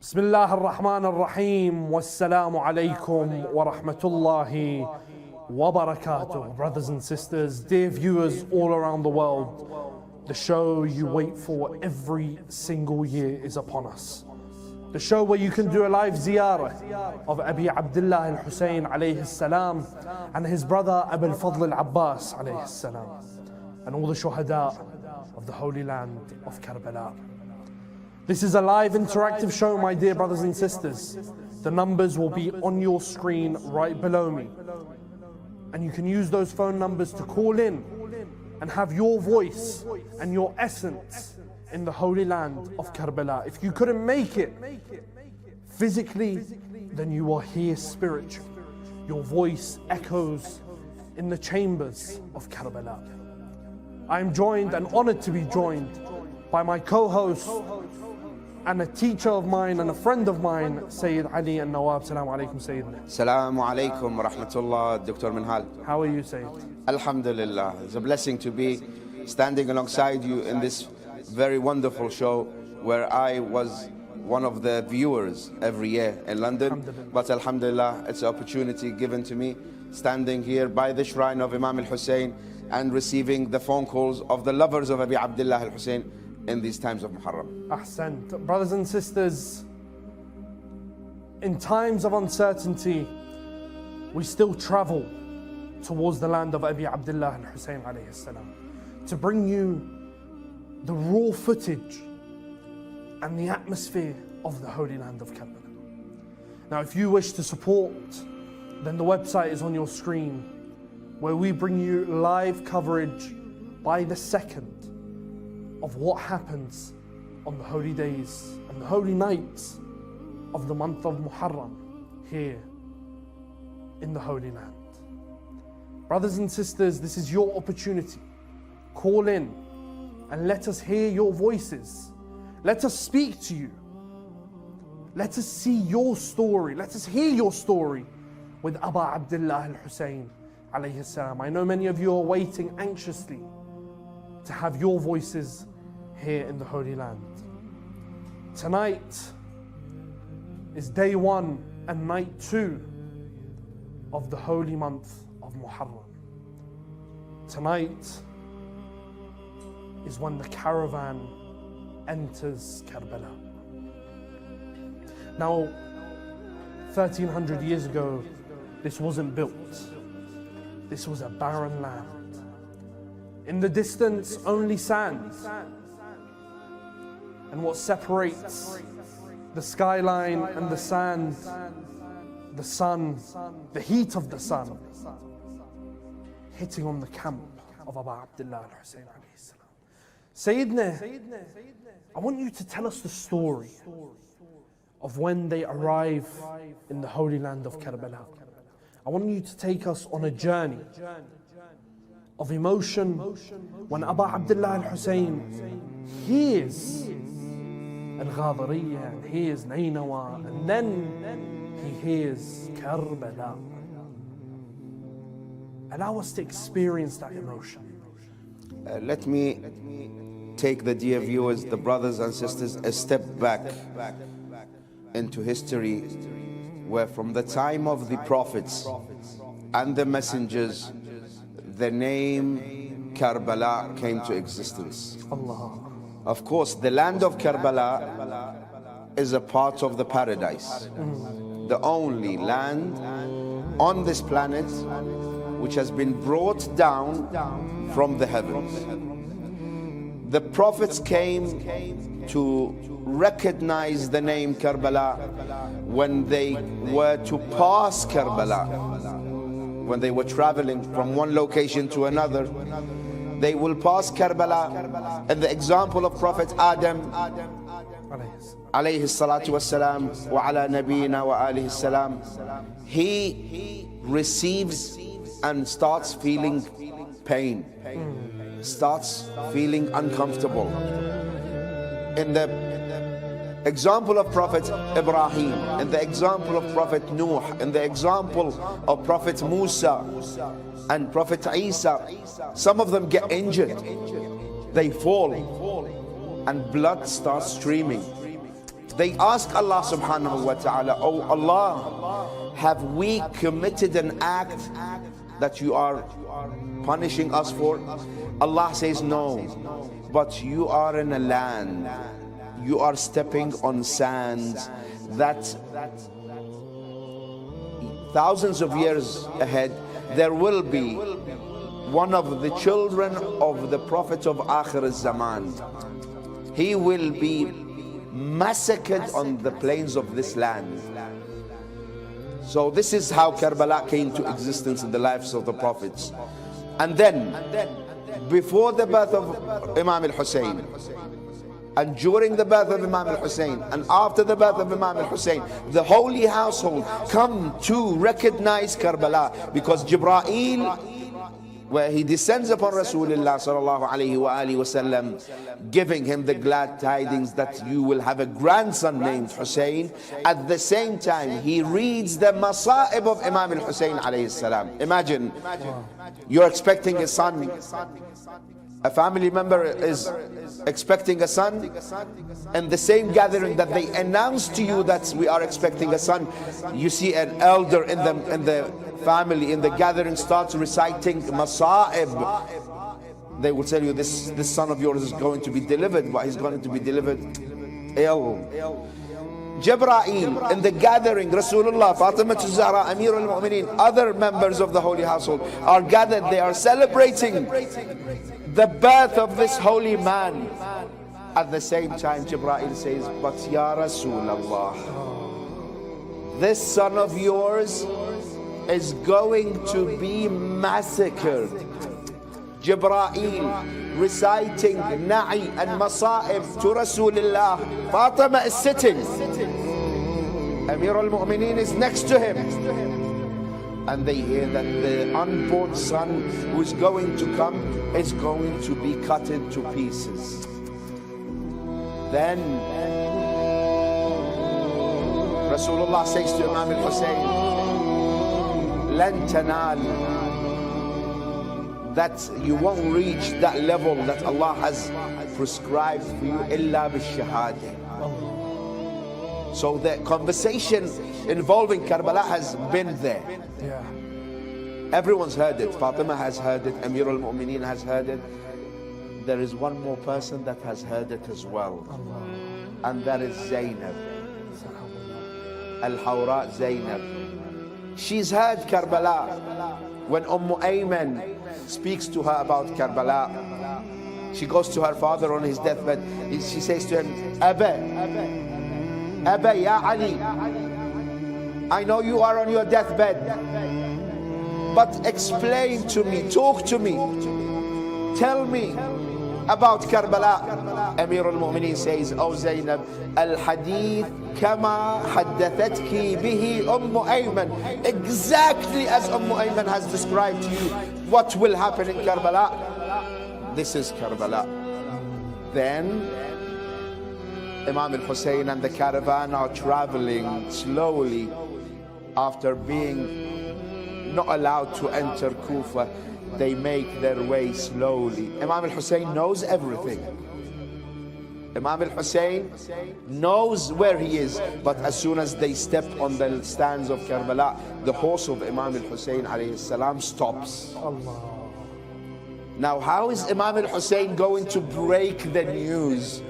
Bismillah ar-Rahman ar-Rahim. Wassalamu alaikum wa rahmatullahi wa barakatuh. Brothers and sisters, dear viewers all around the world, the show you wait for every single year is upon us. The show where you can do a live ziyarah of Abi Abdullah al-Hussein alayhi salam and his brother Abu al-Fadl al-Abbas alayhi salam, and all the shuhada of the holy land of Karbala. This is a live interactive show, my dear brothers and sisters. The numbers will be on your screen right below me. And you can use those phone numbers to call in and have your voice and your essence in the holy land of Karbala. If you couldn't make it physically, then you are here spiritually. Your voice echoes in the chambers of Karbala. I am joined and honored to be joined by my co-host and a teacher of mine and a friend of mine, Sayyid Ali and Nawab. Assalamu alaikum, Sayyidina. Assalamu alaikum wa rahmatullah, Dr. Minhal. How are you, Sayyid? Alhamdulillah. It's a blessing to be standing alongside you in this very wonderful show where I was one of the viewers every year in London. But alhamdulillah, it's an opportunity given to me standing here by the shrine of Imam Hussein and receiving the phone calls of the lovers of Abi Abdullah al-Hussein in these times of Muharram. Ahsant. Brothers and sisters, in times of uncertainty, we still travel towards the land of Abi Abdullah al-Hussein alayhi salam to bring you the raw footage and the atmosphere of the holy land of Karbala. Now, if you wish to support, then the website is on your screen, where we bring you live coverage by the second of what happens on the holy days and the holy nights of the month of Muharram here in the Holy Land. Brothers and sisters, this is your opportunity. Call in and let us hear your voices. Let us speak to you. Let us see your story. Let us hear your story with Abu Abdullah al-Hussein alayhi salam. I know many of you are waiting anxiously to have your voices here in the Holy Land. Tonight is day 1 and night 2 of the holy month of Muharram. Tonight is when the caravan enters Karbala. Now, 1300 years ago, this wasn't built. This was a barren land. In the distance, only sand. And what separates the skyline and the sand, the sun, the heat of the sun, hitting on the camp of Abu Abdullah al-Hussein alayhi salam. Sayyidina, I want you to tell us the story of when they arrive in the holy land of Karbala. I want you to take us on a journey of emotion when Abu Abdullah al-Hussein hears Al-Ghadariya and hears Nainawa, and then he hears Karbala. Allow us to experience that emotion. Let me take the dear viewers, the brothers and sisters, a step back into history, where from the time of the prophets and the messengers, the name Karbala came to existence. Allah. Of course, the land of Karbala is a part of the paradise, the only land on this planet which has been brought down from the heavens. The prophets came to recognize the name Karbala when they were to pass Karbala. When they were traveling from one location to another, they will pass Karbala, and the example of Prophet Adam alayhi salatu wassalam wa ala nabiyyina wa alihi salam, he receives and starts feeling pain, starts feeling uncomfortable. In the example of Prophet Ibrahim, in the example of Prophet Nuh, in the example of Prophet Musa and Prophet Isa, some of them get injured, they fall, and blood starts streaming. They ask Allah subhanahu wa ta'ala, oh Allah, have we committed an act that you are punishing us for? Allah says no, but you are in a land, you are stepping on sands that thousands of years ahead there will be one of the children of the Prophet of Akhir al-Zaman. He will be massacred on the plains of this land. So this is how Karbala came to existence in the lives of the Prophets. And then, before the birth of Imam al-Hussein, and during the birth of Imam al-Hussein, and after the birth of Imam al-Hussein, the holy household come to recognize Karbala, because Jibreel, where he descends upon Rasulullah sallallahu alayhi wa alihi wasallam, giving him the glad tidings that you will have a grandson named Hussein. At the same time, he reads the masa'ib of Imam al-Hussein alayhi salam. Imagine, you're expecting a son, a family member is expecting a son, and the same gathering that they announce to you that we are expecting a son, you see an elder in the family, in the gathering, starts reciting masa'ib. They will tell you this son of yours is going to be delivered, but he's going to be delivered ill. Jibreel in the gathering, Rasulullah, Fatima Ziyarah, Amir al-Mu'mineen, other members of the holy household are gathered. They are celebrating the birth of this holy man. At the same time, Jibreel says, but Ya Rasulullah, this son of yours is going to be massacred. Jibreel reciting Na'i and Masa'ib to Rasulullah. Fatima is sitting. Amir al-Mu'mineen is next to him. And they hear that the unborn son who is going to come is going to be cut into pieces. Then Rasulullah says to Imam al-Hussein, لن تنال, that you won't reach that level that Allah has prescribed for you illa bil-shahada. So the conversation involving Karbala has been there. Yeah. Everyone's heard it. Fatima has heard it. Amir al-Mu'mineen has heard it. There is one more person that has heard it as well. And that is Zainab. Al-Hawra Zainab. She's heard Karbala. When Ayman speaks to her about Karbala, she goes to her father on his deathbed. She says to him, Abba ya Ali, I know you are on your deathbed, but explain to me, talk to me, tell me about Karbala. Amir al-Mu'mineen says, oh Zainab, al-hadith kama haddathatki bihi Ayman, exactly as Ayman has described to you what will happen in Karbala. This is Karbala. Then Imam al-Hussein and the caravan are traveling slowly after being not allowed to enter Kufa. They make their way slowly. Imam al-Hussein knows everything. Imam al-Hussein knows where he is, but as soon as they step on the stands of Karbala, the horse of Imam al-Hussein alayhi salam stops. Now how is Imam al-Hussein going to break the news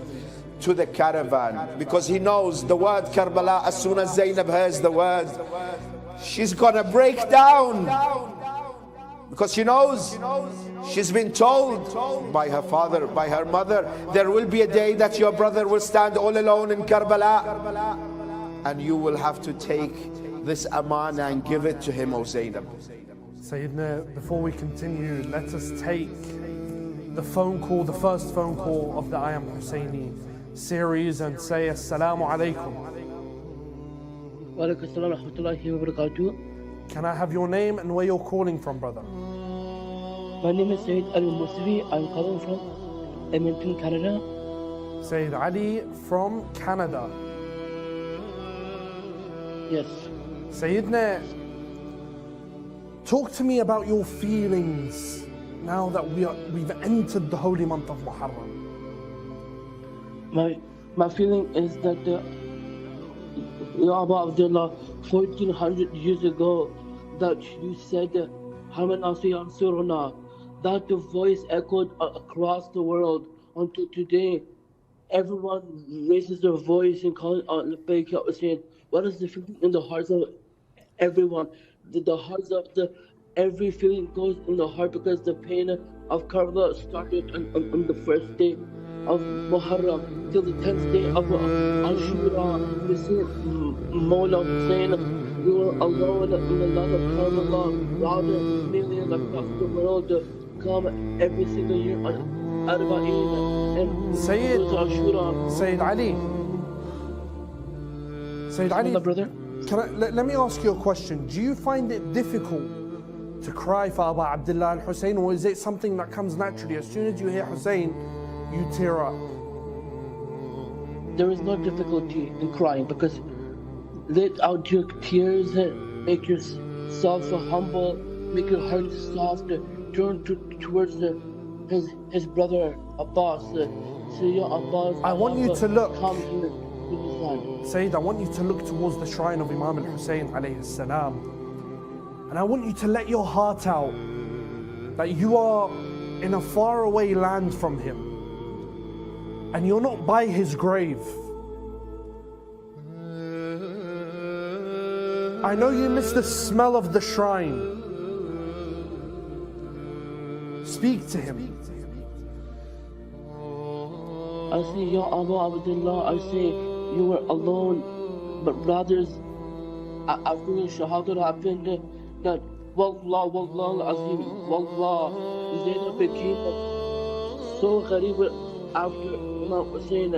to the caravan? Because he knows the word Karbala, as soon as Zainab hears the word, she's gonna break down. Because she knows, she's been told by her father, by her mother, there will be a day that your brother will stand all alone in Karbala, and you will have to take this amana and give it to him, O Zainab. Sayyidina, before we continue, let us take the phone call, the first phone call of the I Am Husseini series, and say Assalamu alaikum. Wa alaikum assalam wa rahmatullahi wa barakatuh. Can I have your name and where you're calling from, brother? My name is Sayyid Ali Musri. I'm calling from Edmonton, Canada. Sayyid Ali from Canada. Yes. Sayyidina, talk to me about your feelings now that we've entered the holy month of Muharram. My feeling is that Ya Abu Abdullah, 1400 years ago, that you said, Hamanasi Ansuruna, that the voice echoed across the world until today. Everyone raises their voice and calling out Labbaik Ya Hussein. What is the feeling in the hearts of everyone? The hearts of every feeling goes in the heart because the pain of Karbala started on the first day of Muharram till the 10th day of Ashura. We see Mawla Hussein, we were alone in the land of Karbala. Rather, millions across the world come every single year on Arba'in and Ashura. Sayyid Ali. Sayyid Ali, My brother? let me ask you a question. Do you find it difficult to cry for Abu Abdullah al-Hussein, or is it something that comes naturally? As soon as you hear Hussein, you tear up? There is no difficulty in crying because let out your tears, make yourself humble, make your heart soft, turn towards his brother Abbas. Say, Ya Abbas, I want you to look. Come here to his hand. Sayyid, I want you to look towards the shrine of Imam Hussein alayhi salam. And I want you to let your heart out that you are in a faraway land from him. And you're not by his grave. I know you miss the smell of the shrine. Speak to him. I say, Ya Abu Abdullah, I say, you were alone. But brothers, after the Shahada happened, that Wallah, Wallah, Azim, Wallah, Zainab became so gharib after Imam Hussein.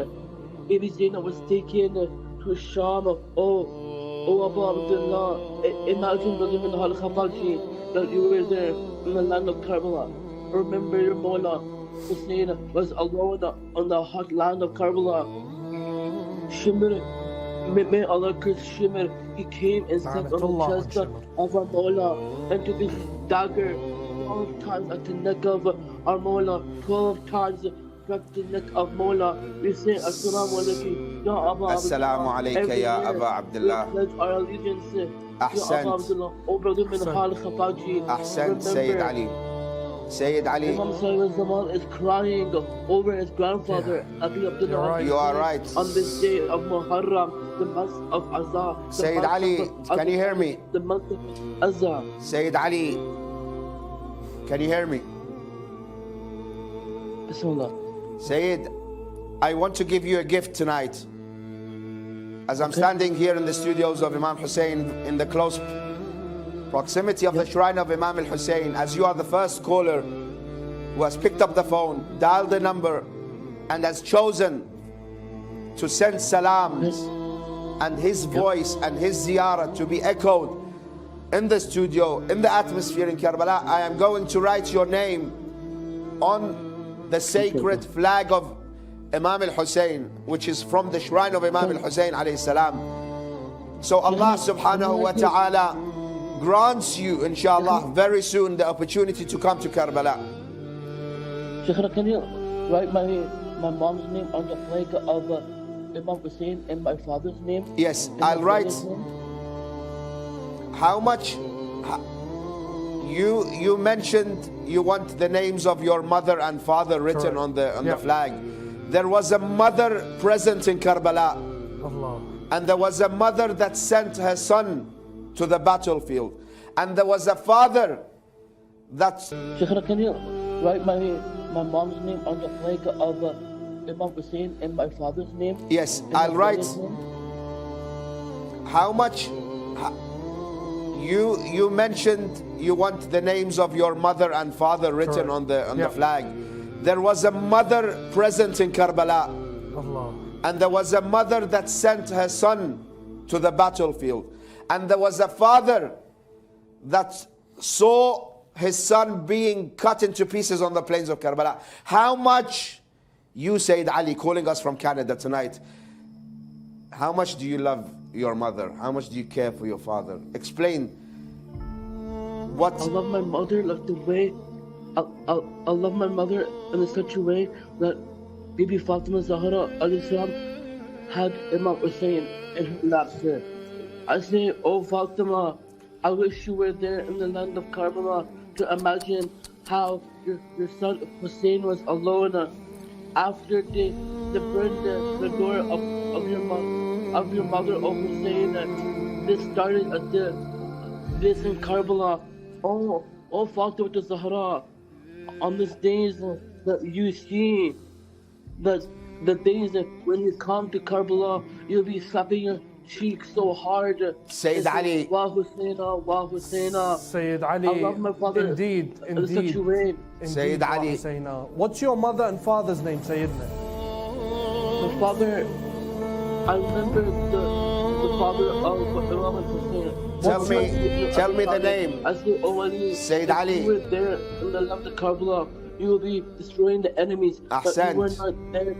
Baby Zainab was taken to Sham. Oh Abu Abdullah, imagine Brother Min Hal Khafaji that you were there in the land of Karbala. Remember your Mawla Hussein was alone on the hot land of Karbala. Shimmer, may Allah curse Shimmer. He came and sat on the chest of our Mawla and took his dagger 12 times at the neck of our Mawla. 12 times at the neck of Mawla. We say, Assalamu alaikum, Ya Abu Abdullah. Assalamu alayka ya Abu Abdullah. We pledge our allegiance, Ahsant. Ya Abu Abdullah. Oh, Brother Min Hal Khafaji. Ahsant, Sayyid Ali. Sayyid Ali. Imam Zaman is crying over his grandfather, Abi Abdullah. Right. You are right. On this day of Muharram, the month of Azza. Sayyid Ali, can you hear me? The month of Azza. Sayyid Ali, can you hear me? Bismillah. Sayyid, I want to give you a gift tonight. As I'm standing here in the studios of Imam Hussein in the close proximity of the shrine of Imam al-Hussein, as you are the first caller who has picked up the phone, dialed the number, and has chosen to send salams and his voice and his ziyarah to be echoed in the studio, in the atmosphere in Karbala, I am going to write your name on the sacred flag of Imam al-Hussein, which is from the shrine of Imam al-Hussein alayhi salam. So Allah subhanahu wa ta'ala grants you, inshallah, very soon the opportunity to come to Karbala. Shaykhana, can you write my mom's name on the flag of Imam Hussein and my father's name? Yes, I'll write. How much? You mentioned you want the names of your mother and father written on the flag. There was a mother present in Karbala, Allah. and there was a mother that sent her son to the battlefield, and there was a father that. Shaykhana, can you write my mom's name on the flag of Imam Hussein and my father's name? Yes, I'll write. How much? You mentioned you want the names of your mother and father written on the flag. There was a mother present in Karbala, Allah. and there was a mother that sent her son to the battlefield, and there was a father that saw his son being cut into pieces on the plains of Karbala. How much, you Sayyid Ali, calling us from Canada tonight, how much do you love your mother? How much do you care for your father? Explain what. I love my mother like the way I love my mother in such a way that Bibi Fatima Zahra alayhi salam had Imam Hussein in her lap, sir. I say, oh Fatima, I wish you were there in the land of Karbala to imagine how your son Hussein was alone after they burned the door of your mother, oh Hussein. This started this in Karbala. Oh Fatima to Zahra, on these days that you see, the days that when you come to Karbala, you'll be slapping your cheek so hard. Sayyid Ali. Wa Husseina, Wa Husseina. Sayyid Ali, I love my father indeed, in such a way. Sayyid Ali. Husseina. What's your mother and father's name, Sayyidina? My father, I remember the father of Imam Hussein. Tell me the name. I say, oh Ali, Sayyid if Ali. you were there in the land of Karbala, you will be destroying the enemies. But you were not there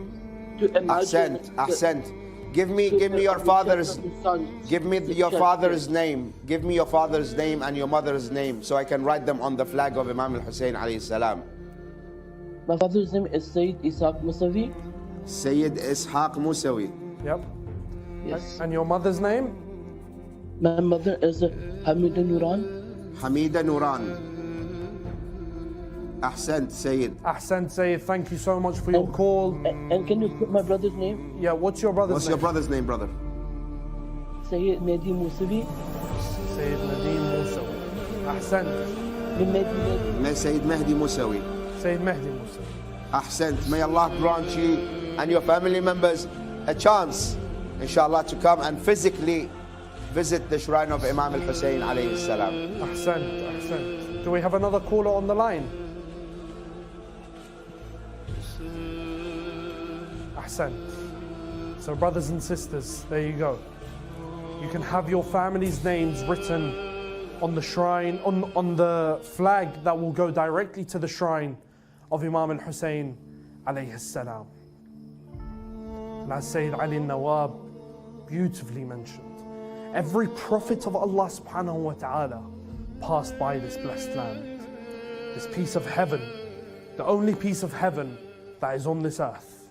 to imagine. Ahsant. Give me your father's name. Give me your father's name and your mother's name so I can write them on the flag of Imam Hussein alayhi salam. My father's name is Sayyid Ishaq Musawi. Sayyid Ishaq Musawi. Yep. Yes. And your mother's name? My mother is Hamida Nuran. Hamida Nuran. Ahsant, Sayyid. Ahsan, Sayyid, thank you so much for your call. And can you put my brother's name? Yeah, what's your brother's What's name? your brother's name, brother? Sayyid Mehdi Musawi. Sayyid Nadeem Musa. Ahsan. Sayyid Mehdi Musawi. Sayyid Mehdi Musa. Ahsant. May Allah grant you and your family members a chance, inshallah, to come and physically visit the shrine of Imam Hussein alayhi salam. Ahsan, Ahsan. Do we have another caller on the line? Ahsan. So brothers and sisters, there you go. You can have your family's names written on the shrine, on the flag that will go directly to the shrine of Imam Hussein alayhi salam. And as Sayyid Ali Nawab beautifully mentioned, every prophet of Allah subhanahu wa ta'ala passed by this blessed land, this piece of heaven, the only piece of heaven that is on this earth.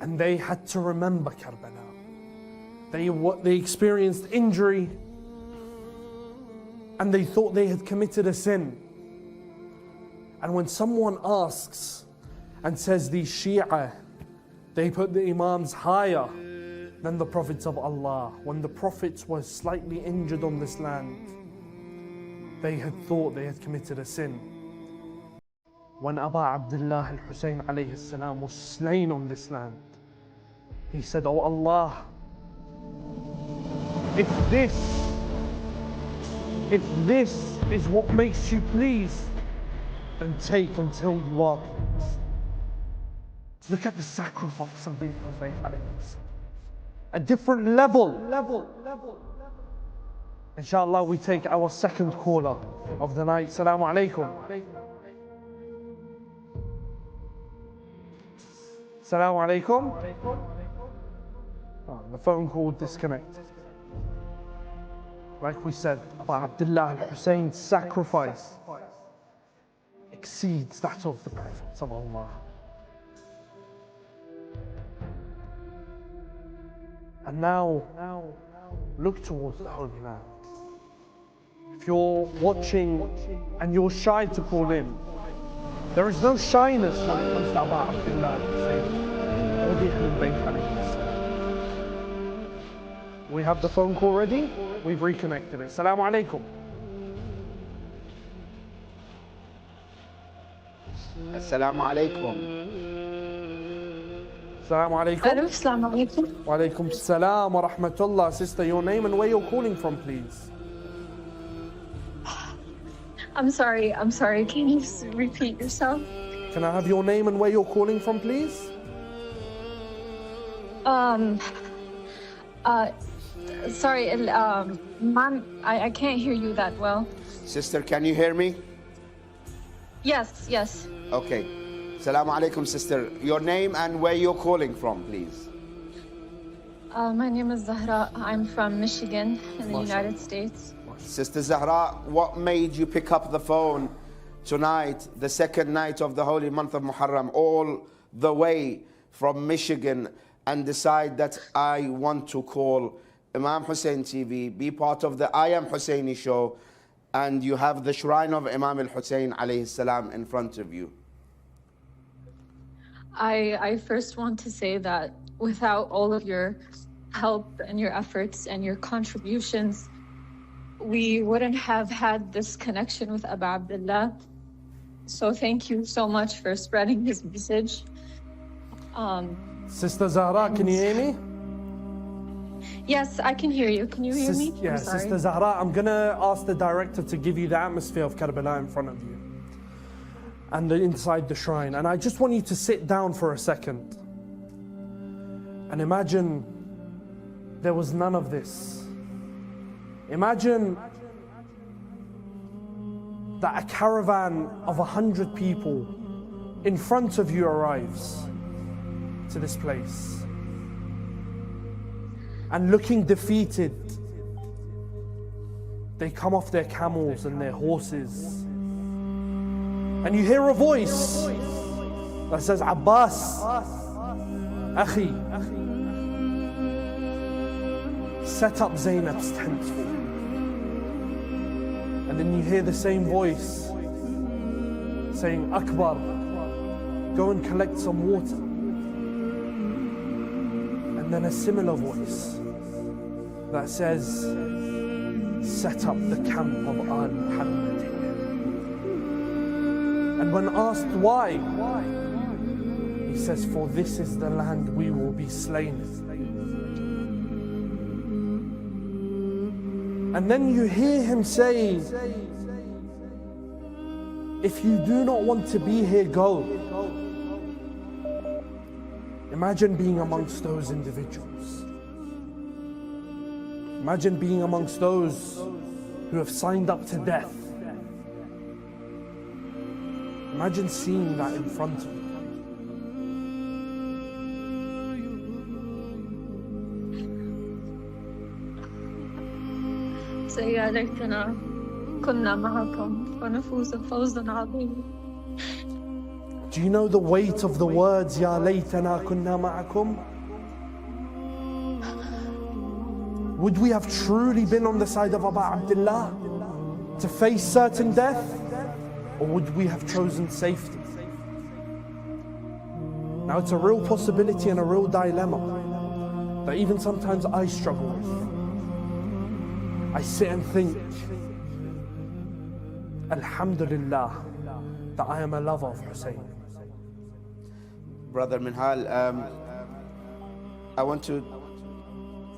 And they had to remember Karbala. They experienced injury and they thought they had committed a sin. And when someone asks and says these Shia, they put the Imams higher than the Prophets of Allah. When the Prophets were slightly injured on this land, they had thought they had committed a sin. When Abu Abdullah al-Hussein alayhi salam was slain on this land, he said, "Oh Allah, if this is what makes you pleased, then take until you are pleased." Look at the sacrifice of the Prophet alayhi salam. A different level. Inshallah, we take our second caller of the night. Assalamu alaikum. Assalamu alaikum. Oh, the phone call disconnected. Like we said, Abu Abdullah al-Hussein's sacrifice exceeds that of the Prophets of Allah. And now, look towards the Holy Land. If you're watching and you're shy to call in, there is no shyness when it comes to Abu Abdullah al-Hussein or the Ahlul Bayt alayhi salam. We have the phone call ready. We've reconnected it. Assalamu alaikum. Assalamu alaikum. Assalamu alaikum. Assalamu alaikum. Wa alaikum assalam wa rahmatullah. Sister, your name and where you're calling from, please. I'm sorry. Can you repeat yourself? Can I have your name and where you're calling from, please? Sorry, ma'am, I can't hear you that well. Sister, can you hear me? Yes. Okay. Assalamu alaikum, sister. Your name and where you're calling from, please. My name is Zahra. I'm from Michigan in the United States. Sister Zahra, what made you pick up the phone tonight, the second night of the holy month of Muharram, all the way from Michigan and decide that I want to call Imam Hussein TV, be part of the I Am Husseini show, and you have the shrine of Imam al-Hussein alayhi salam in front of you? I first want to say that without all of your help and your efforts and your contributions, we wouldn't have had this connection with Abu Abdullah. So thank you so much for spreading his message. Sister Zahra, can you hear me? Yes, I can hear you. Can you hear me? Yeah, I'm sorry. Sister Zahra, I'm going to ask the director to give you the atmosphere of Karbala in front of you and inside the shrine. And I just want you to sit down for a second and imagine there was none of this. Imagine that a caravan of 100 people in front of you arrives to this place, and looking defeated, they come off their camels and their horses, and you hear a voice that says, Abbas, Akhi, set up Zainab's tent for me. And then you hear the same voice saying, Akbar, go and collect some water. And then a similar voice that says, set up the camp of Al Muhammad here. And when asked why, he says, for this is the land we will be slain in. And then you hear him say, if you do not want to be here, go. Imagine being amongst those individuals. Imagine being amongst those who have signed up to death. Imagine seeing that in front of you. يا ليتنا كنا معكم ونفوز فوزا عظيما. Do you know the weight of the words يا ليتنا كنا معكم? Would we have truly been on the side of Abu Abdullah to face certain death, or would we have chosen safety? Now it's a real possibility and a real dilemma that even sometimes I struggle with. I sit and think, Alhamdulillah, that I am a lover of Hussein. Brother Minhal, I want to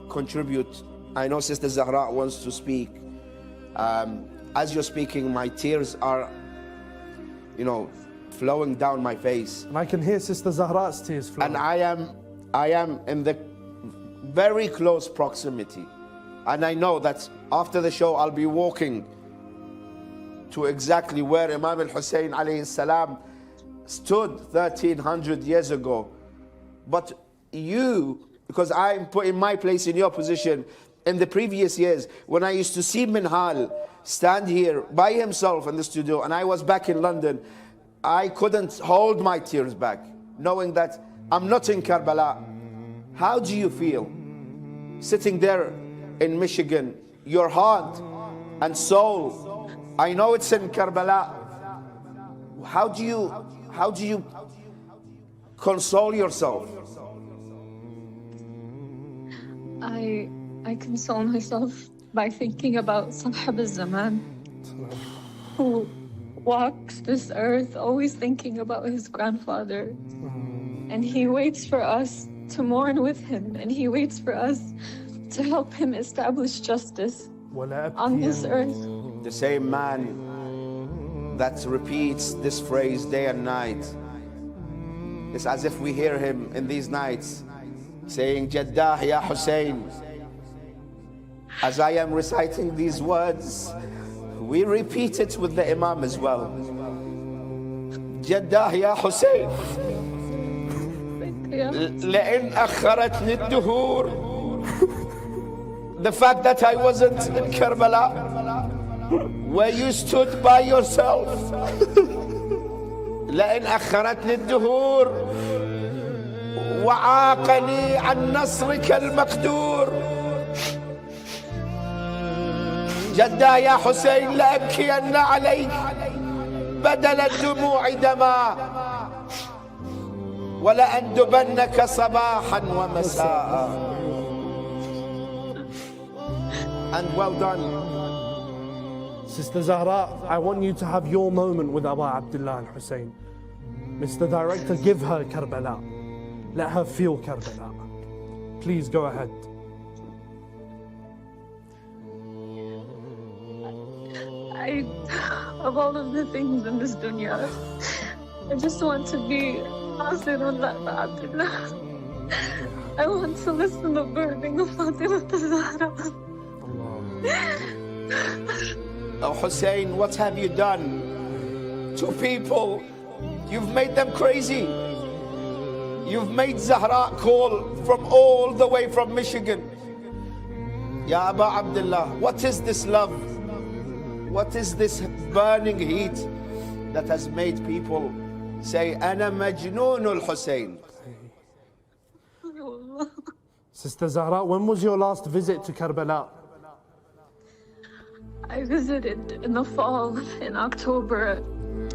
contribute. I know Sister Zahra wants to speak. As you're speaking, my tears are, flowing down my face. And I can hear Sister Zahra's tears flowing. And I am in the very close proximity. And I know that after the show, I'll be walking to exactly where Imam al-Hussein alayhi salam stood 1300 years ago. But you, because I'm put in my place in your position, in the previous years, when I used to see Minhal stand here by himself in the studio, and I was back in London, I couldn't hold my tears back, knowing that I'm not in Karbala. How do you feel sitting there in Michigan, your heart and soul, I know it's in Karbala. How do you console yourself? I console myself by thinking about Sahab al-Zaman, who walks this earth always thinking about his grandfather. And he waits for us to mourn with him, and he waits for us to help him establish justice on this earth. The same man that repeats this phrase day and night, it's as if we hear him in these nights saying, Jaddah ya Hussein. As I am reciting these words, we repeat it with the Imam as well. Jaddah ya Hussein. لئن أخرتني الدهور. The fact that I wasn't in Karbala, where you stood by yourself. لئن أخرتني الدهور وعاقني عن نصرك المقدور. جدا يا حسين لأبكين عليك بدل الدموع دما، ولأندبنك صباحا ومساء. And well done. Sister Zahra, I want you to have your moment with Abu Abdullah and Hussein. Mr. Director, give her Karbala. Let her feel Karbala. Please go ahead. Of all of the things in this dunya, I just want to be Nasirullah Abdullah. I want to listen to the burning of Fatima Zahra. Oh Hussein, what have you done to people? You've made them crazy. You've made Zahra call from all the way from Michigan. Ya Abu Abdullah, what is this love? What is this burning heat that has made people say, Ana Majnoon al-Hussein? Sister Zahra, when was your last visit to Karbala? I visited in the fall, in October,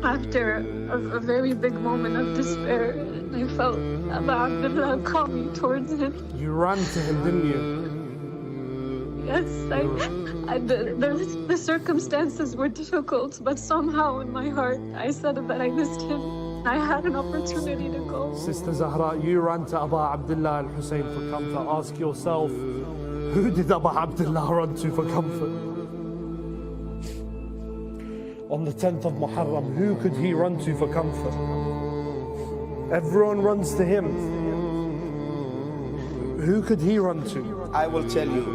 after a very big moment of despair. I felt Abu Abdullah call me towards him. You ran to him, didn't you? Yes, the circumstances were difficult, but somehow in my heart I said that I missed him. I had an opportunity to go. Sister Zahra, you ran to Abu Abdullah and Hussein for comfort. Ask yourself, who did Abu Abdullah run to for comfort? On the 10th of Muharram, who could he run to for comfort? Everyone runs to him. Who could he run to? I will tell you.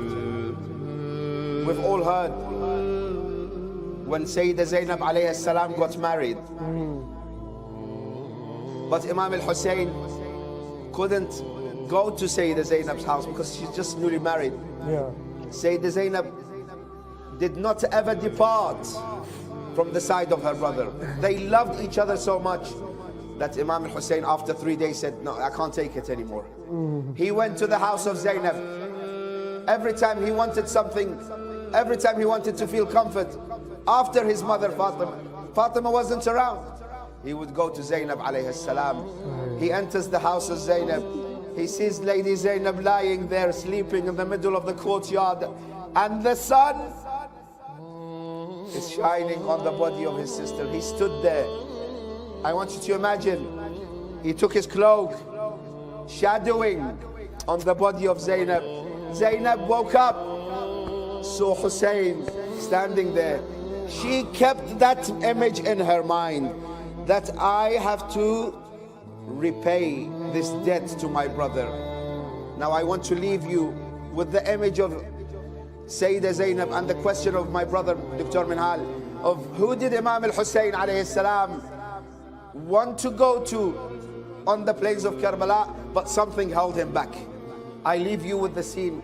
We've all heard when Sayyida Zainab alayhi salam got married. But Imam al-Hussein couldn't go to Sayyida Zainab's house because she's just newly married. Yeah. Sayyida Zainab did not ever depart from the side of her brother. They loved each other so much that Imam al-Hussein after 3 days said, no, I can't take it anymore. He went to the house of Zainab. Every time he wanted something, every time he wanted to feel comfort, after his mother Fatima wasn't around, he would go to Zainab alayhi salam. He enters the house of Zainab. He sees Lady Zainab lying there, sleeping in the middle of the courtyard, and the sun is shining on the body of his sister. He stood there. I want you to imagine, he took his cloak, shadowing on the body of Zainab. Zainab woke up, saw Hussein standing there. She kept that image in her mind, that I have to repay this debt to my brother. Now I want to leave you with the image of Sayyida Zainab and the question of my brother Dr. Minhal, of who did Imam al-Hussein alayhi salam want to go to on the plains of Karbala, but something held him back. I leave you with the scene.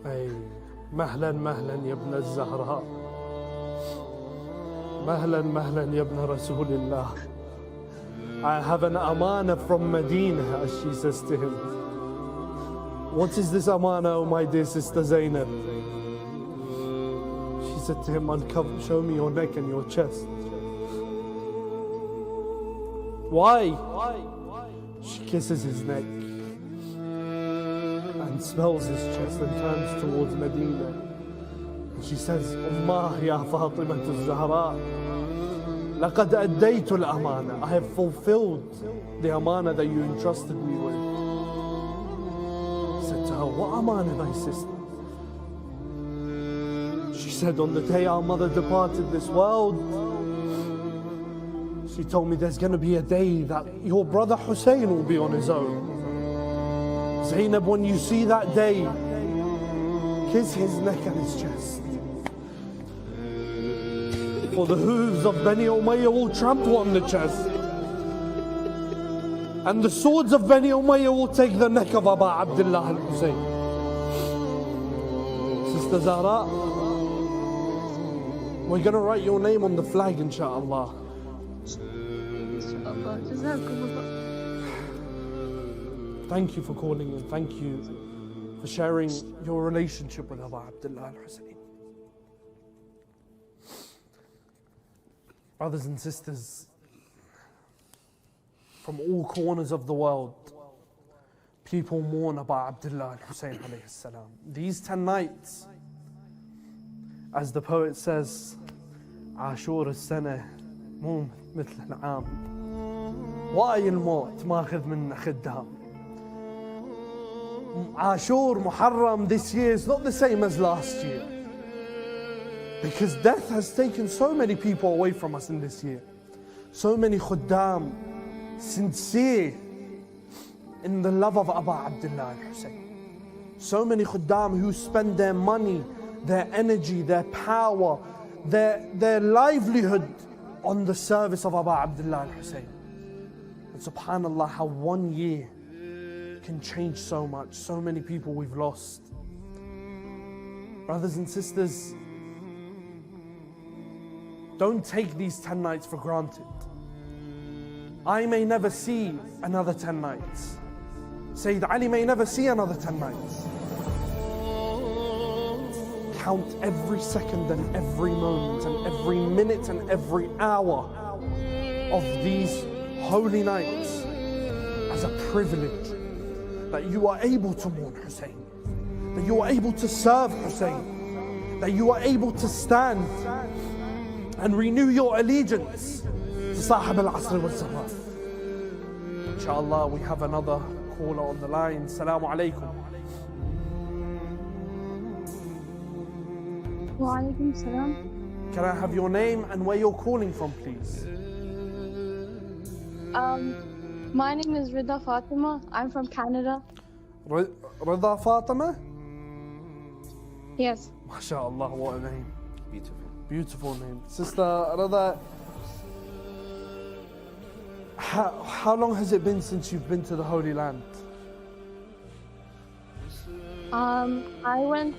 Ay, mahlan mahlan ya ibn al-Zahra. Mahlan mahlan ya ibn Rasulullah. I have an amana from Medina, as she says to him. What is this amana, oh my dear sister Zainab? She said to him, uncover, show me your neck and your chest. Why? She kisses his neck and smells his chest and turns towards Medina. And she says, Ummah ya Fatima al-Zahra, laqad addaytu al-amana. I have fulfilled the amana that you entrusted me with. I said to her, what amana, my sister? She said, on the day our mother departed this world, she told me there's going to be a day that your brother Hussein will be on his own. Zainab, when you see that day, kiss his neck and his chest. For the hooves of Bani Umayyah will trample on the chest. And the swords of Bani Umayyah will take the neck of Abu Abdullah al-Hussein. Sister Zahra, we're going to write your name on the flag, inshaAllah. Thank you for calling in. Thank you for sharing your relationship with Abu Abdullah al-Hussein. Brothers and sisters, from all corners of the world, people mourn about Abdullah al-Hussein alayhi salam. These 10 nights, as the poet says, عاشور السنة مو مثل العام واي الموت ماخذ منا خدام. Ashur, Muharram this year is not the same as last year, because death has taken so many people away from us in this year. So many khuddam, sincere in the love of Abu Abdullah al-Hussein. So many khuddam who spend their money, their energy, their power, their livelihood on the service of Abu Abdullah al-Hussein. And subhanallah, how 1 year can change so much. So many people we've lost. Brothers and sisters, don't take these 10 nights for granted. I may never see another 10 nights. Sayyid Ali may never see another 10 nights. Count every second and every moment and every minute and every hour of these holy nights as a privilege, that you are able to mourn Hussein, that you are able to serve Hussein, that you are able to stand and renew your allegiance to Sahib al-Asr wal-Zaman. Inshallah, we have another caller on the line. Assalamu alaikum. Wa alaikum salam. Can I have your name and where you're calling from, please? My name is Rida Fatima. I'm from Canada. Rida Fatima? Yes. MashaAllah, what a name. Beautiful. Beautiful name. Sister Rida, how long has it been since you've been to the Holy Land? I went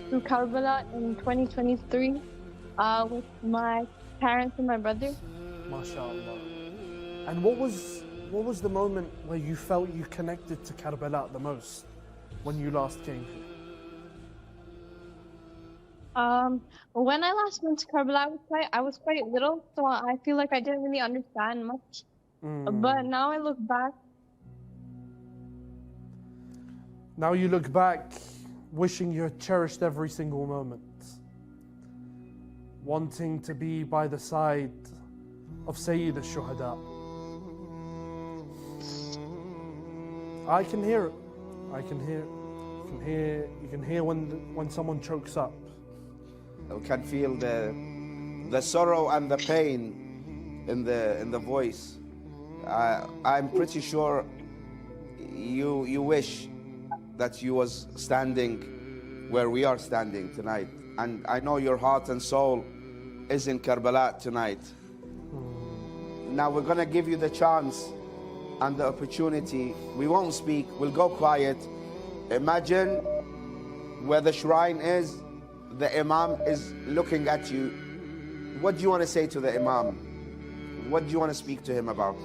to Karbala in 2023 with my parents and my brother. MashaAllah. And what was the moment where you felt you connected to Karbala the most when you last came here? When I last went to Karbala, I was quite little, so I feel like I didn't really understand much. But now I look back. Now you look back, wishing you had cherished every single moment, wanting to be by the side of Sayyid al-Shuhada. I can hear it. I can hear it. You can hear when someone chokes up. You can feel the sorrow and the pain in the voice. I'm pretty sure you wish that you was standing where we are standing tonight. And I know your heart and soul is in Karbala tonight. Now we're gonna give you the chance and the opportunity. We won't speak, we'll go quiet. Imagine where the shrine is, the Imam is looking at you. What do you want to say to the Imam? What do you want to speak to him about?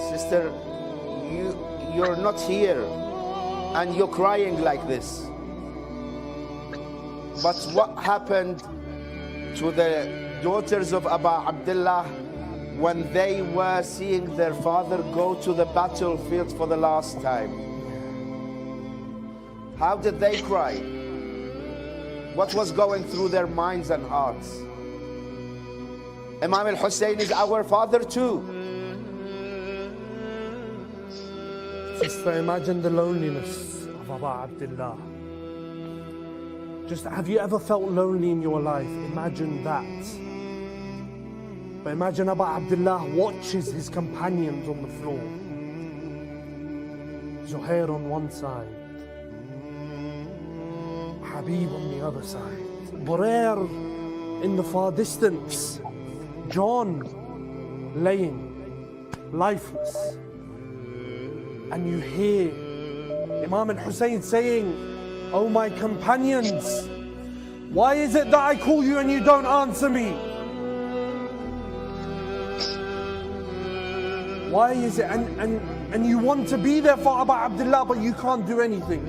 Sister, you're not here and you're crying like this. But what happened to the daughters of Abu Abdullah when they were seeing their father go to the battlefield for the last time? How did they cry? What was going through their minds and hearts? Imam Hussein is our father too. Sister, imagine the loneliness of Abu Abdullah. Just, have you ever felt lonely in your life? Imagine that. But imagine Abu Abdullah watches his companions on the floor. Zuhair on one side, Habib on the other side, Burair in the far distance, John laying lifeless. And you hear Imam Hussein saying, "Oh my companions, why is it that I call you and you don't answer me? Why is it, and you want to be there for Abu Abdullah, but you can't do anything?"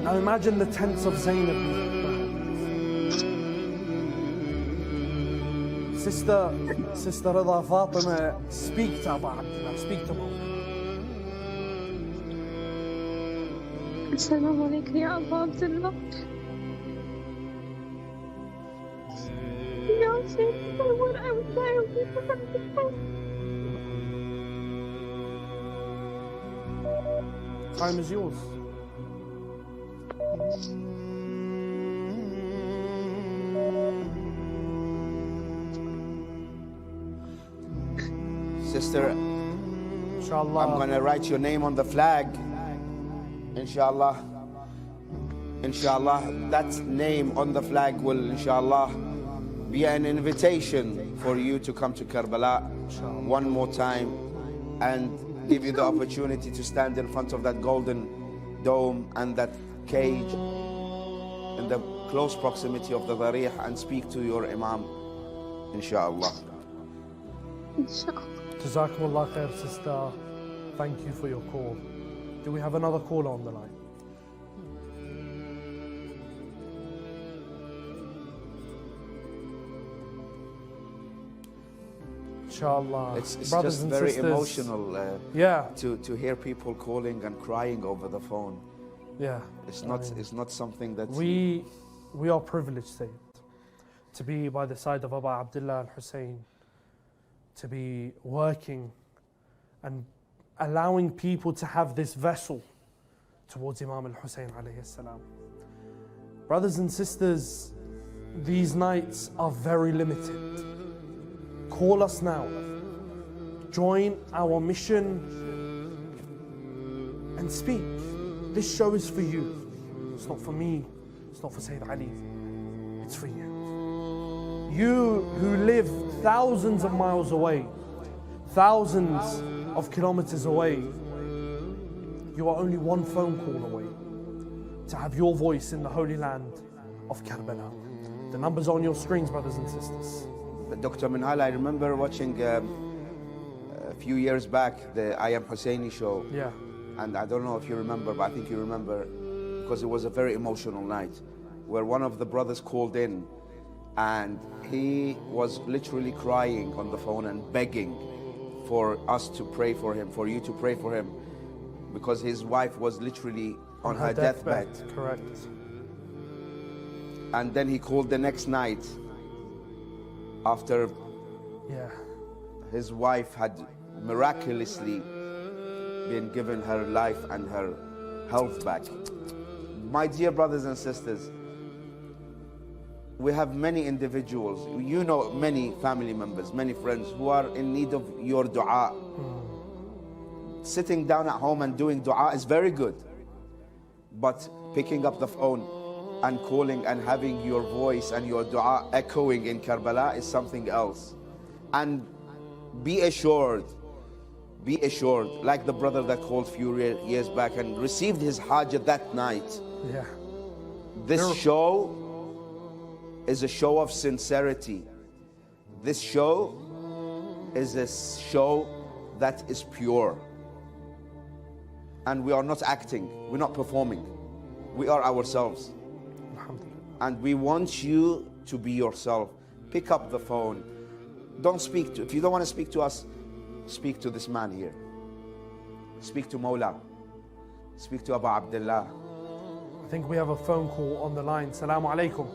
Now imagine the tents of Zainab. Sister Rida Fatima, speak to Abu Abdullah, speak to Mawla. Assalamu alaikum ya Abu Abdullah. Ya Sayyid, I was there Time is yours. Sister, Inshallah. I'm going to write your name on the flag. Inshallah. Inshallah, that name on the flag will, inshallah, be an invitation for you to come to Karbala one more time and give you the opportunity to stand in front of that golden dome and that cage in the close proximity of the Darih and speak to your Imam, inshallah. Jazakumullah khair, sister. Thank you for your call. Do we have another caller on the line? Inshallah. It's Brothers just and very sisters, emotional yeah, to hear people calling and crying over the phone. yeah. It's not something that We are privileged, Sayyid, to be by the side of Abu Abdullah al-Hussein, to be working and allowing people to have this vessel towards Imam al-Hussein alayhi salam. Brothers and sisters, these nights are very limited. Call us now. Join our mission and speak. This show is for you. It's not for me. It's not for Sayyid Ali. It's for you. You who live thousands of miles away, thousands of kilometers away, you are only one phone call away to have your voice in the holy land of Karbala. The numbers are on your screens, brothers and sisters. But Dr. Minhal, I remember watching a few years back the I Am Husseini show. Yeah. And I don't know if you remember, but I think you remember, because it was a very emotional night where one of the brothers called in and he was literally crying on the phone and begging for us to pray for him, for you to pray for him, because his wife was literally on her deathbed. Correct. And then he called the next night after Yeah. his wife had miraculously been given her life and her health back. My dear brothers and sisters, we have many individuals, you know, many family members, many friends who are in need of your dua. Sitting down at home and doing dua is very good, but picking up the phone and calling and having your voice and your dua echoing in Karbala is something else. And be assured, like the brother that called few years back and received his hajj that night. Yeah. This show is a show of sincerity. This show is a show that is pure. And we are not acting, we're not performing. We are ourselves. And we want you to be yourself. Pick up the phone. Don't speak to, if you don't want to speak to us, speak to this man here. Speak to Mawla. Speak to Abu Abdullah. I think we have a phone call on the line. Salamu alaikum.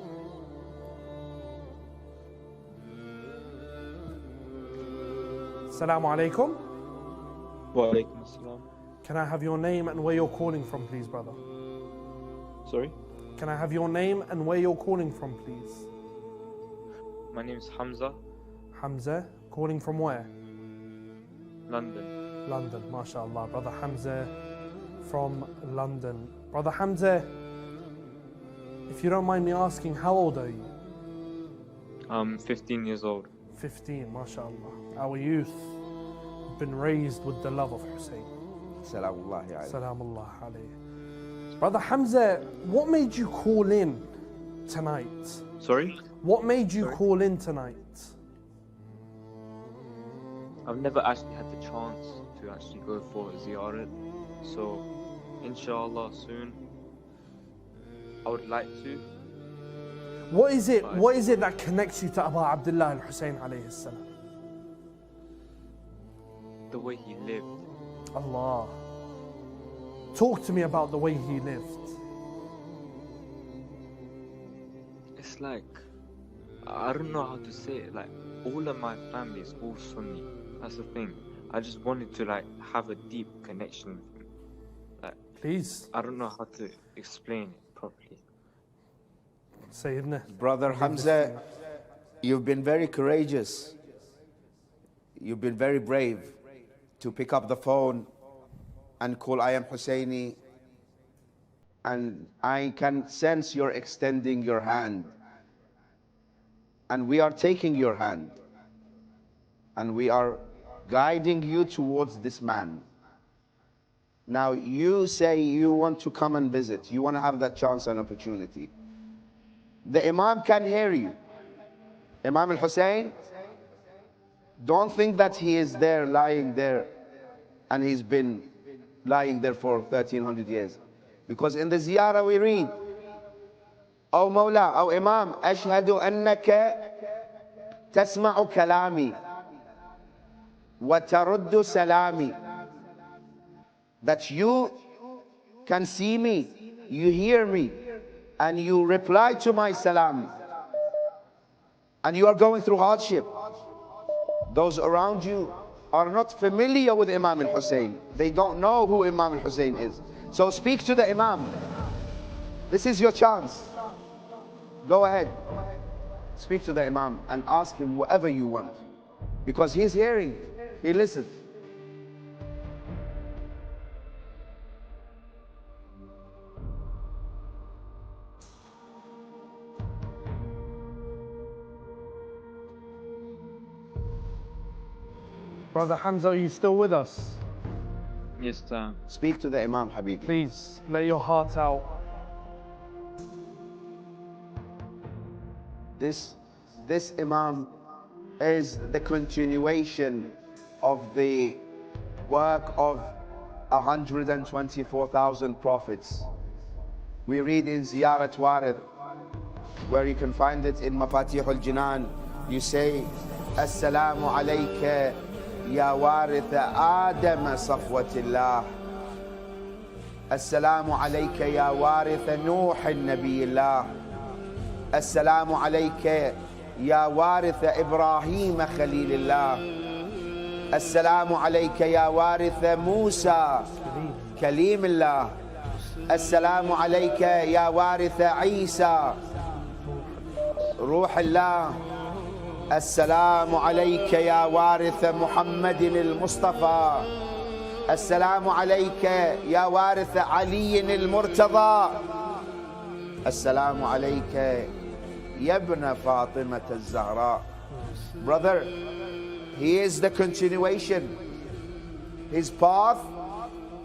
Salamu alaikum. Wa alaikum assalam. Can I have your name and where you're calling from, please, brother? Sorry? Can I have your name and where you're calling from, please? My name is Hamza, Hamza, calling from where? London. London, mashallah. Brother Hamza from London. Brother Hamza, if you don't mind me asking, how old are you? I'm 15 years old. 15, mashallah. Our youth have been raised with the love of Hussein. Salamullahi alayhi. Salamullah alayhi. Brother Hamza, what made you call in tonight? Sorry? What made you call in tonight? I've never actually had the chance to actually go for a Ziyarah. So, inshallah, soon, I would like to. What is it that connects you to Abu Abdullah al-Hussein alayhi salam? The way he lived. Allah. Talk to me about the way he lived. It's like, I don't know how to say it. Like, all of my family is all Sunni. That's the thing. I just wanted to like have a deep connection with him. Like, Please, I don't know how to explain it properly. Sayyidina. Brother Hamza, you've been very courageous. You've been very brave to pick up the phone and call I am Husseini. And I can sense you're extending your hand. And we are taking your hand. And we are guiding you towards this man. Now you say you want to come and visit. You want to have that chance and opportunity. The Imam can hear you. Imam al-Hussein, don't think that he is there, lying there, and he's been lying there for 1300 years. Because in the Ziyarah we read, O Mawla, O Imam, ashhadu annaka tasma'u kalami wa taruddu salami. That you can see me, you hear me, and you reply to my salam. And you are going through hardship. Those around you are not familiar with Imam al-Hussein. They don't know who Imam al-Hussein is. So speak to the Imam. This is your chance. Go ahead. Speak to the Imam and ask him whatever you want. Because he's hearing, he listens. Brother Hamza, are you still with us? Yes, sir. Speak to the Imam, Habibi. Please, let your heart out. This Imam is the continuation of the work of 124,000 prophets. We read in Ziyarah Warith, where you can find it in Mafatih al-Jinan, you say, Assalamu alayka ya warith Adam safwatillah. Assalamu alayka ya warith Nuh nabiyillah. Assalamu alayka ya warith Ibrahim khalilillah. Assalamu alayka ya warith Musa kalimillah. Assalamu alayka ya warith Isa ruhillah. السلام عليك يا وارث محمد المصطفى. السلام عليك يا وارث علي المرتضى. السلام عليك يا ابن فاطمة الزهراء. Brother, he is the continuation. His path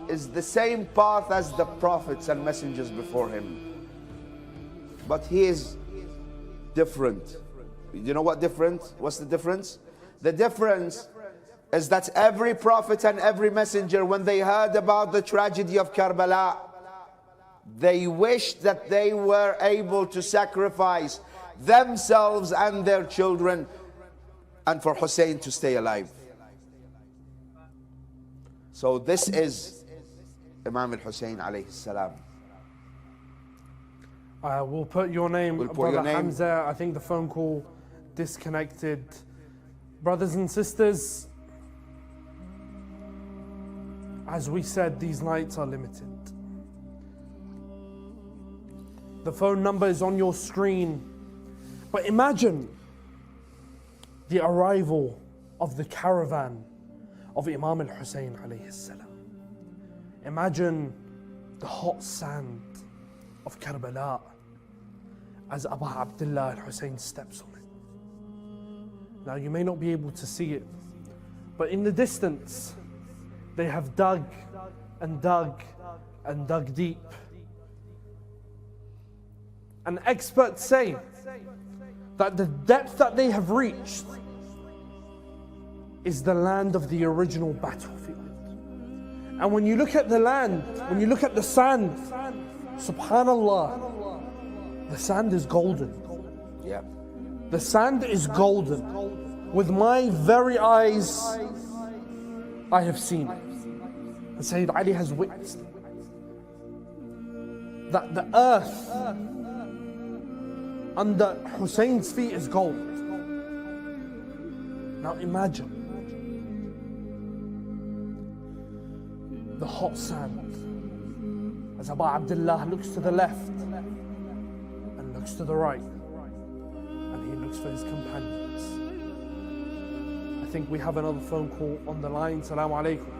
is the same path as the prophets and messengers before him. But he is different. You know what difference? What's the difference? The difference is that every prophet and every messenger, when they heard about the tragedy of Karbala, they wished that they were able to sacrifice themselves and their children and for Hussein to stay alive. So this is Imam al-Hussein alayhi salam. We'll put your name, We'll put Brother your name. Hamza. I think the phone call disconnected. Brothers and sisters, as we said, these nights are limited. The phone number is on your screen. But imagine the arrival of the caravan of Imam al-Hussein alayhi salam. Imagine the hot sand of Karbala as Abu Abdullah al-Hussein steps on it. Now you may not be able to see it, but in the distance they have dug and dug deep. And experts say that the depth that they have reached is the land of the original battlefield. And when you look at the land, when you look at the sand, subhanallah, the sand is golden. Yeah. The sand is golden. With my very eyes, I have seen it. And Sayyid Ali has witnessed it. That the earth under Hussein's feet is gold. Now imagine the hot sand as Abu Abdullah looks to the left and looks to the right, and he looks for his companions. I think we have another phone call on the line. Salaamu Alaikum.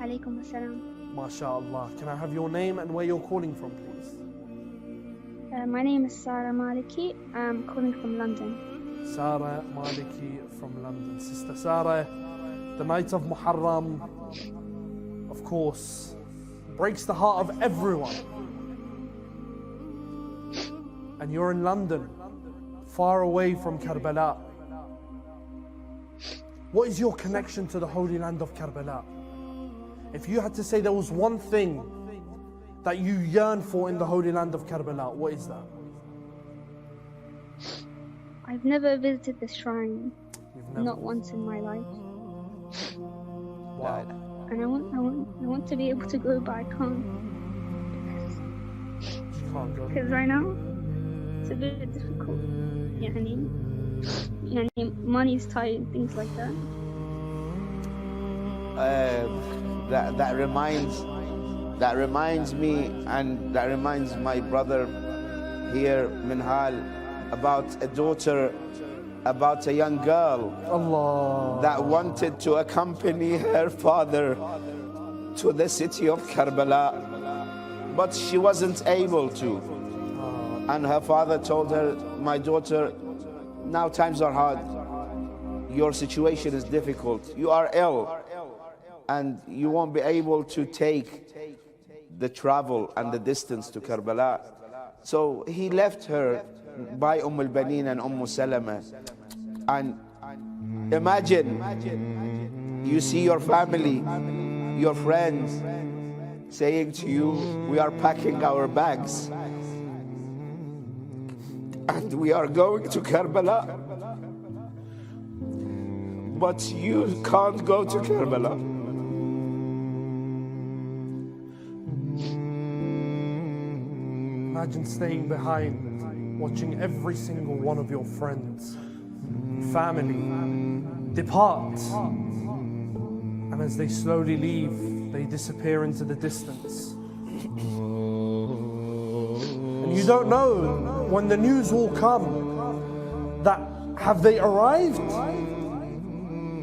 Alaikum assalam. MashaAllah. Can I have your name and where you're calling from, please? My name is Sarah Maliki. I'm calling from London. Sarah Maliki from London. Sister Sarah, the night of Muharram, of course, breaks the heart of everyone. And you're in London, far away from Karbala. What is your connection to the holy land of Karbala? If you had to say there was one thing that you yearn for in the holy land of Karbala, what is that? I've never visited the shrine, You've never- not once in my life. Wow. And I want to be able to go, but I can't You can't go. because right now it's a bit difficult. يعني money's tight and things like that. That reminds me, and that reminds my brother here, Minhal, about a young girl Allah. that wanted to accompany her father to the city of Karbala, but she wasn't able to. And her father told her, my daughter, now times are hard. Your situation is difficult. You are ill, and you won't be able to take the travel and the distance to Karbala. So he left her by al-Banin and Salama. And imagine, you see your family, your friends saying to you, we are packing our bags and we are going to Karbala, but you can't go to Karbala. Imagine staying behind, watching every single one of your friends, family, depart. And as they slowly leave, they disappear into the distance. And you don't know when the news will come that have they arrived?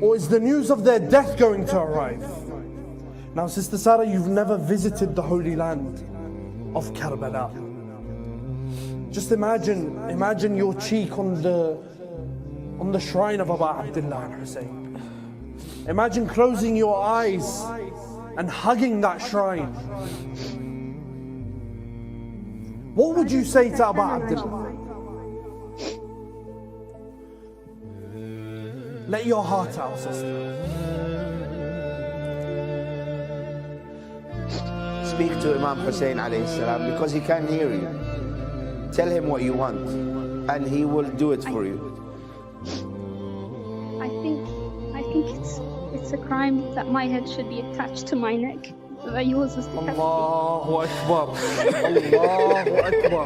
Or is the news of their death going to arrive? Now, Sister Sarah, you've never visited the Holy Land of Karbala. Just imagine your cheek on the shrine of Abu Abdullah and Hussein. Imagine closing your eyes and hugging that shrine. What would you say to Abu Abdullah? Let your heart out, sister. Speak to Imam Hussein alayhi salam, because he can hear you. Tell him what you want and he will do it for you. I think it's a crime that my head should be attached to my neck, so that yours is decapitated. Allahu Akbar. Allahu Akbar.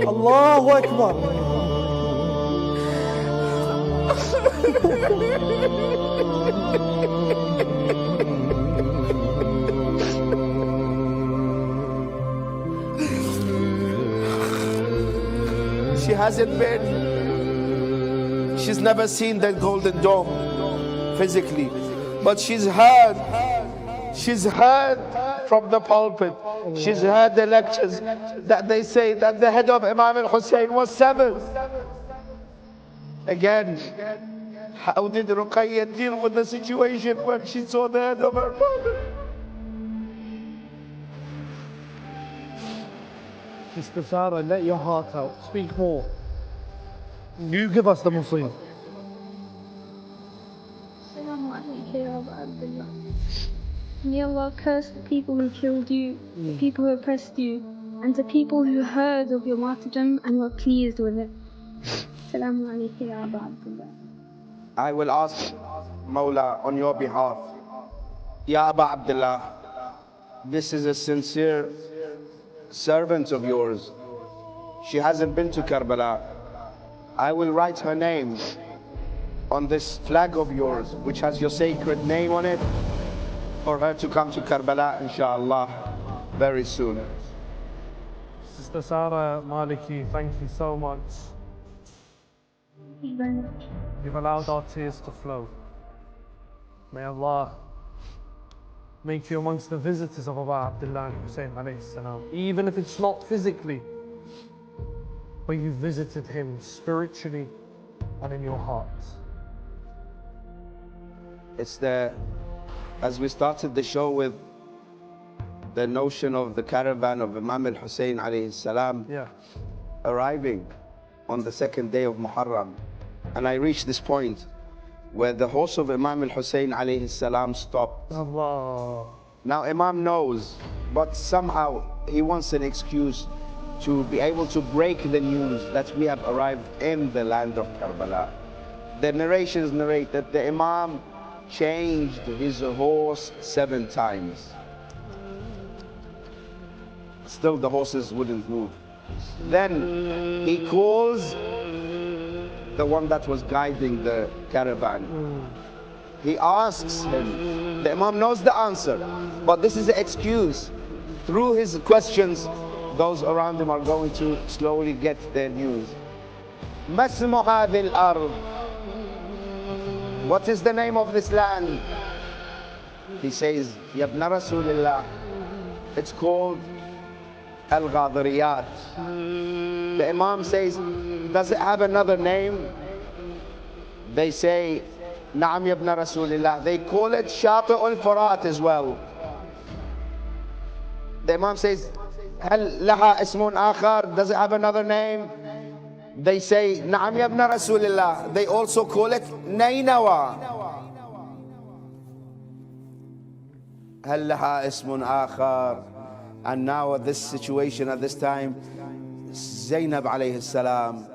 Allahu Akbar. She hasn't been, she's never seen the Golden Dome physically, but she's heard from the pulpit. She's heard the lectures that they say that the head of Imam Hussein was severed. Again, how did Ruqayya deal with the situation when she saw the head of her father? Sister Sarah, let your heart out. Speak more. You give us the Muslim. Assalamu alaikum ya Abu Abdullah. May Allah curse the people who killed you, the people who oppressed you, and the people who heard of your martyrdom and were pleased with it. Assalamu alaikum ya Abu Abdullah. I will ask Mawla on your behalf. Ya Abu Abdullah, this is a sincere servant of yours. She hasn't been to Karbala. I will write her name on this flag of yours, which has your sacred name on it, for her to come to Karbala, inshallah, very soon. Sister Sarah Maliki, thank you so much. Thank you very much. You've allowed our tears to flow. May Allah make you amongst the visitors of Abu Abdullah and Hussein alayhi salam. Even if it's not physically, but you visited him spiritually and in your hearts. It's as we started the show with the notion of the caravan of Imam Hussein alayhi salam arriving on the second day of Muharram. And I reached this point where the horse of Imam Hussein alayhi salam stopped. Allah. Now Imam knows, but somehow he wants an excuse to be able to break the news that we have arrived in the land of Karbala. The narrations narrate that the Imam changed his horse 7 times. Still the horses wouldn't move. Then he calls the one that was guiding the caravan. He asks him. The Imam knows the answer, but this is an excuse. Through his questions, those around him are going to slowly get their news. ما اسم هذه الأرض? What is the name of this land? He says, Ya ibn Rasulillah, it's called Al-Ghadariyat. The Imam says, does it have another name? They say, Na'am ya ibn Rasulillah. They call it Shati al-Furat as well. The Imam says, هل لها اسم آخر? Does it have another name? They say, Na'am ya ibn Rasulillah. They also call it Nainawa. هل لها اسم آخر? And now at this situation, at this time, Zainab alayhi salam,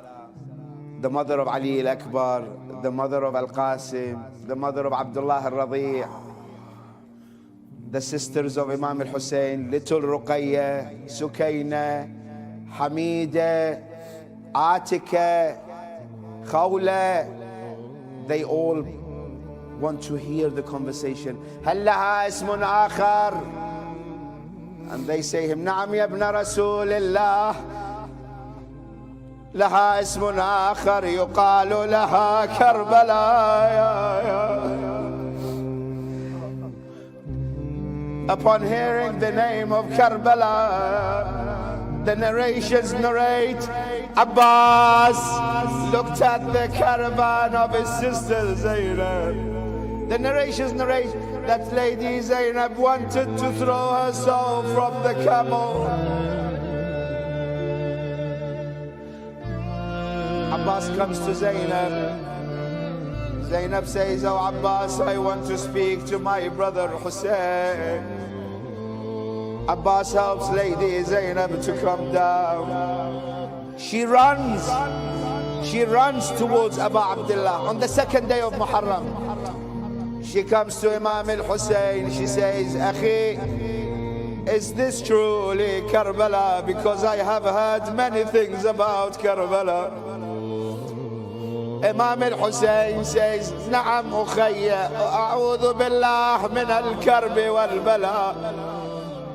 the mother of Ali al-Akbar, the mother of Al-Qasim, the mother of Abdullah al-Radi', the sisters of Imam al-Hussein, little Ruqayya, Sukayna, Hamida, Atika, Khawla, they all want to hear the conversation. هل لها اسم آخر? And they say him, نعم يا ابن رسول الله لها اسم آخر يقال لها كربلاء. Upon hearing the name of Karbala, the narrations narrate Abbas looked at the caravan of his sister Zainab. The narrations narrate that Lady Zainab wanted to throw herself from the camel. Abbas comes to Zainab. Zainab says, oh Abbas, I want to speak to my brother Hussein. Abbas helps Lady Zainab to come down. She runs towards Abu Abdullah on the second day of Muharram. She comes to Imam al-Hussein. She says, Akhi, is this truly Karbala? Because I have heard many things about Karbala. Imam al-Hussein says, Na'am ukhayya, a'udhu billah min al-karbi wal-bala.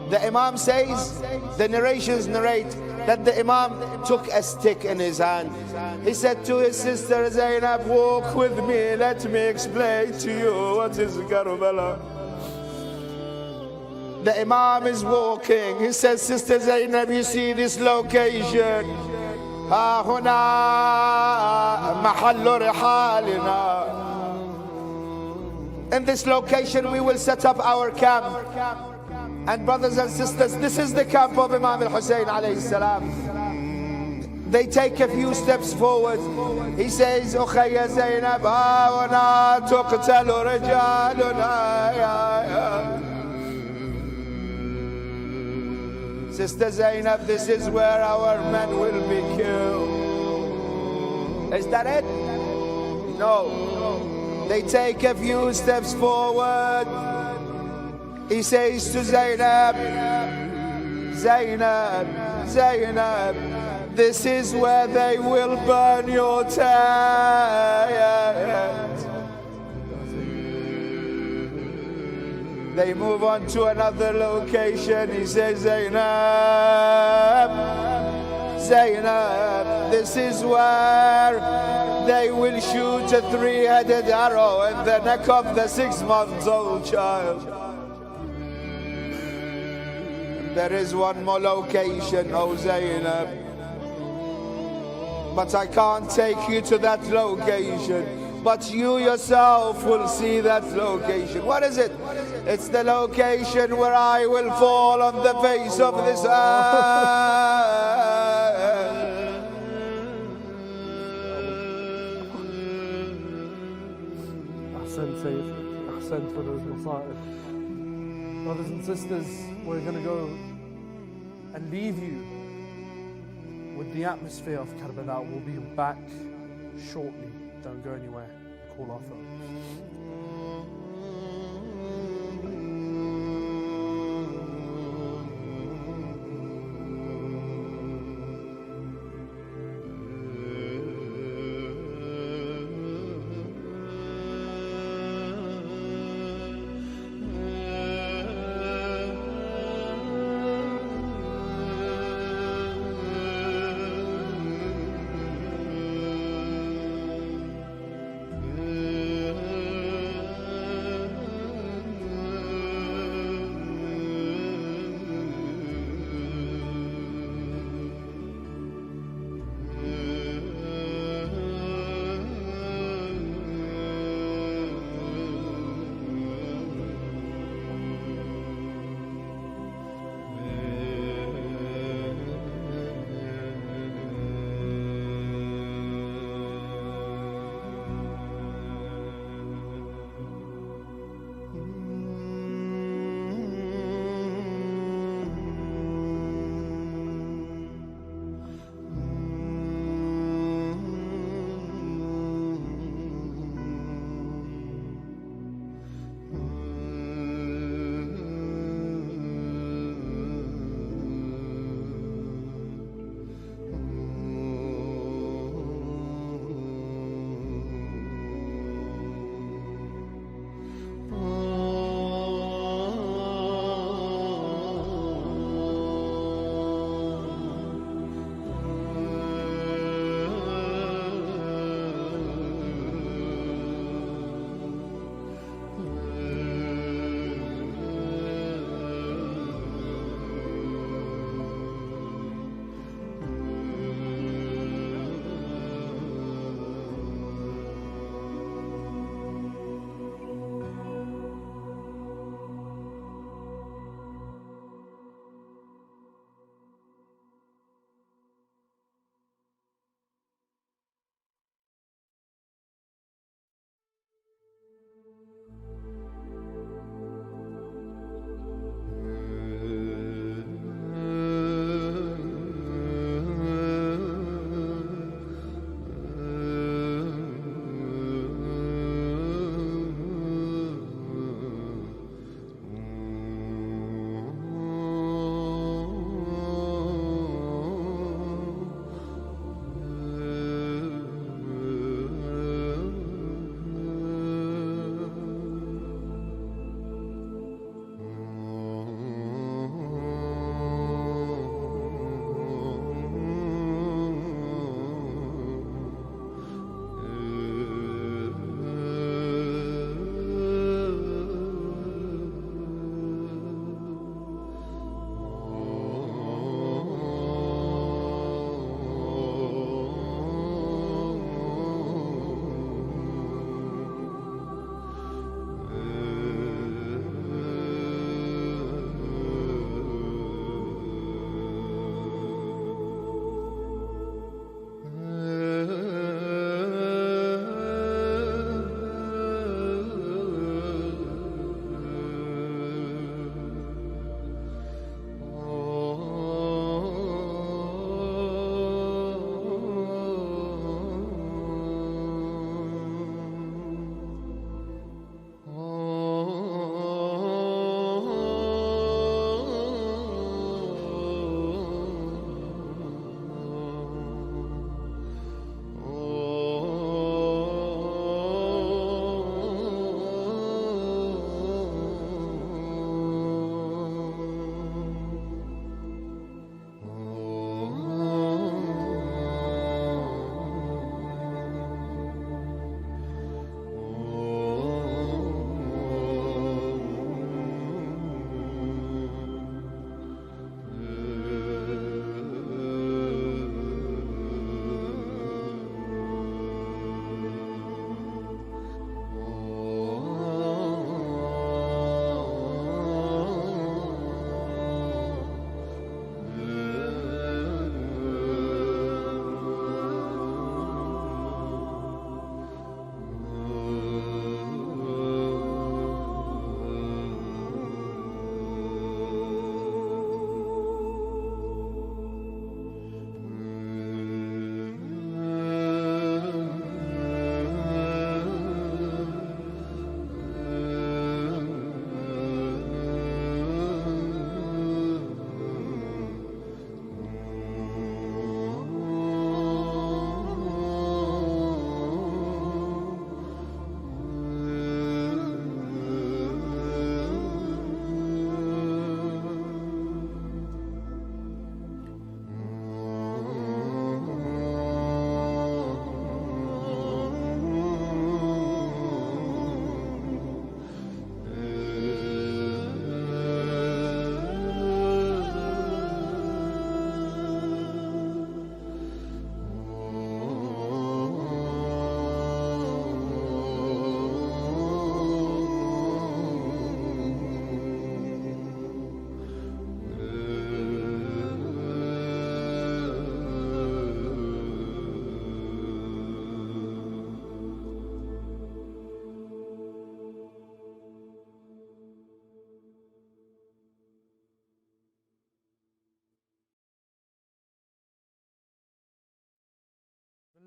The Imam says, the narrations narrate that the Imam took a stick in his hand. He said to his sister Zainab, walk with me, let me explain to you what is Karbala. The Imam is walking. He says, Sister Zainab, you see this location? ها هنا محل رحالنا. In this location we will set up our camp. And brothers and sisters, this is the camp of Imam Hussein alayhi salam. They take a few steps forward. He says, أخي زينب ها هنا تقتل رجالنا. Sister Zainab, this is where our men will be killed. Is that it? No. They take a few steps forward. He says to Zainab, Zainab, Zainab, this is where they will burn your tent. They move on to another location. He says, Zainab, Zainab, this is where they will shoot a 3-headed arrow in the neck of the 6-month-old child. And there is one more location, oh Zainab, but I can't take you to that location. But you yourself will see that location. What is it? It's the location where I will fall on the face of this earth. Ahsan for those masa'ib. Brothers and sisters, we're going to go and leave you with the atmosphere of Karbala. We'll be back shortly. Don't go anywhere. Call our phone.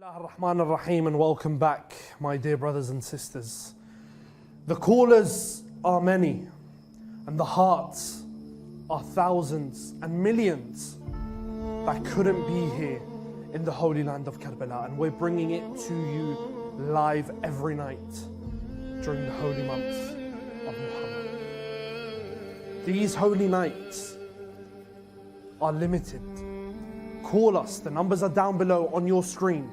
Ar-Rahman Ar-Rahim, and welcome back, my dear brothers and sisters. The callers are many, and the hearts are thousands and millions that couldn't be here in the holy land of Karbala, and we're bringing it to you live every night during the holy month of Muharram. These holy nights are limited. Call us, the numbers are down below on your screen,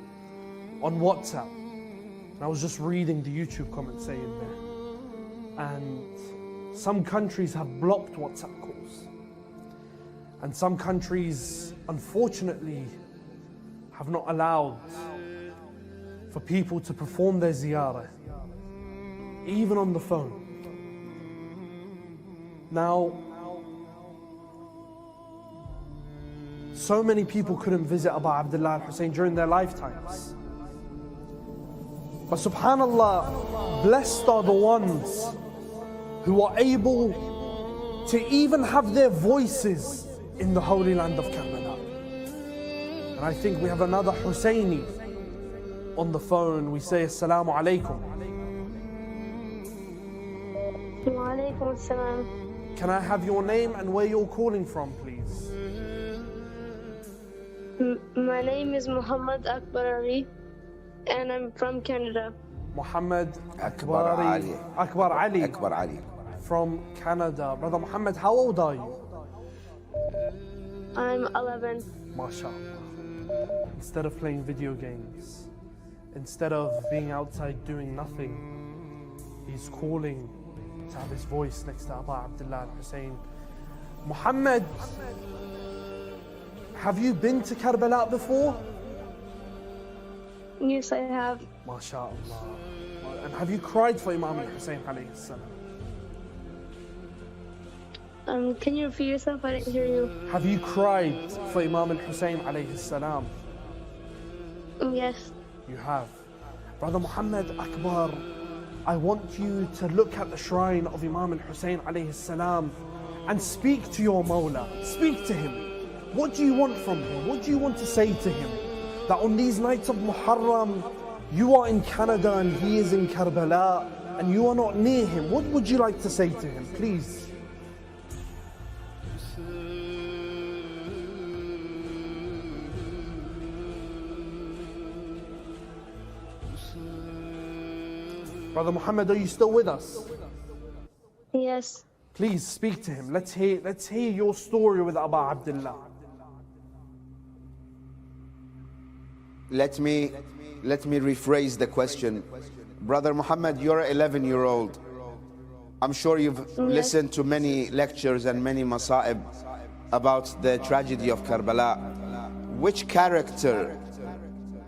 on WhatsApp. And I was just reading the YouTube comments saying there. And some countries have blocked WhatsApp calls. And some countries, unfortunately, have not allowed for people to perform their ziyarah, even on the phone. Now, so many people couldn't visit Abu Abdullah al-Hussein during their lifetimes. But subhanallah, blessed are the ones who are able to even have their voices in the holy land of Karbala. And I think we have another Husseini on the phone. We say Assalamu alaikum. Wa alaikum assalam. Can I have your name and where you're calling from, please? My name is Muhammad Akbar Ali, and I'm from Canada. Muhammad Akbar Ali. Akbar Ali. Akbar Ali. From Canada. Brother Muhammad, how old are you? I'm 11. MashaAllah. Instead of playing video games, instead of being outside doing nothing, he's calling to have his voice next to Abu Abdullah al-Hussein. Muhammad, have you been to Karbala before? Yes, I have. MashaAllah. And have you cried for Imam Hussein alayhi salam? Can you repeat yourself? I didn't hear you. Have you cried for Imam Hussein alayhi salam? Yes. You have. Brother Muhammad Akbar, I want you to look at the shrine of Imam Hussein alayhi salam and speak to your Mawla. Speak to him. What do you want from him? What do you want to say to him? That on these nights of Muharram, you are in Canada and he is in Karbala and you are not near him. What would you like to say to him, please? Brother Muhammad, are you still with us? Yes. Please speak to him. Let's hear your story with Abu Abdullah. Let me rephrase the question. Brother Muhammad, you're an 11-year-old. I'm sure you've listened to many lectures and many masa'ib about the tragedy of Karbala. Which character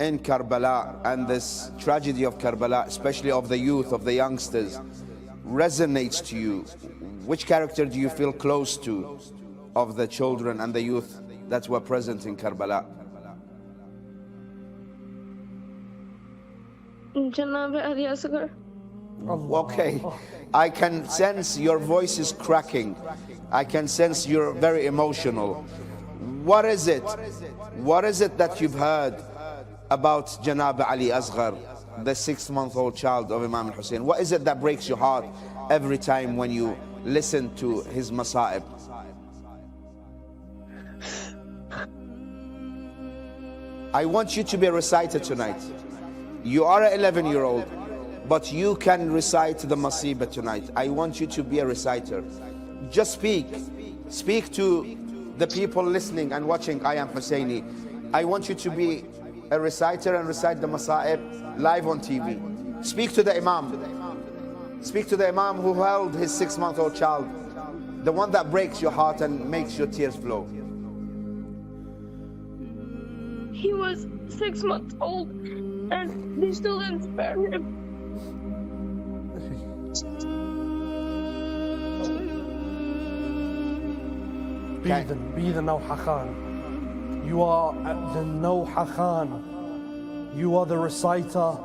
in Karbala and this tragedy of Karbala, especially of the youth, of the youngsters, resonates to you? Which character do you feel close to of the children and the youth that were present in Karbala? Janab Ali Asghar. Okay, I can sense your voice is cracking. I can sense you're very emotional. What is it? What is it that you've heard about Janab Ali Asghar, the 6-month-old child of Imam Hussein? What is it that breaks your heart every time when you listen to his masa'ib? I want you to be a reciter tonight. You are an 11-year-old, but you can recite the masibah tonight. I want you to be a reciter. Just speak. Speak to the people listening and watching I Am Husseini. I want you to be a reciter and recite the masa'ib live on TV. Speak to the Imam. Speak to the Imam who held his 6-month-old child, the one that breaks your heart and makes your tears flow. He was 6 months old, and they still didn't spare him. Be the Nawha Khan. You are the Nawha Khan. You are the reciter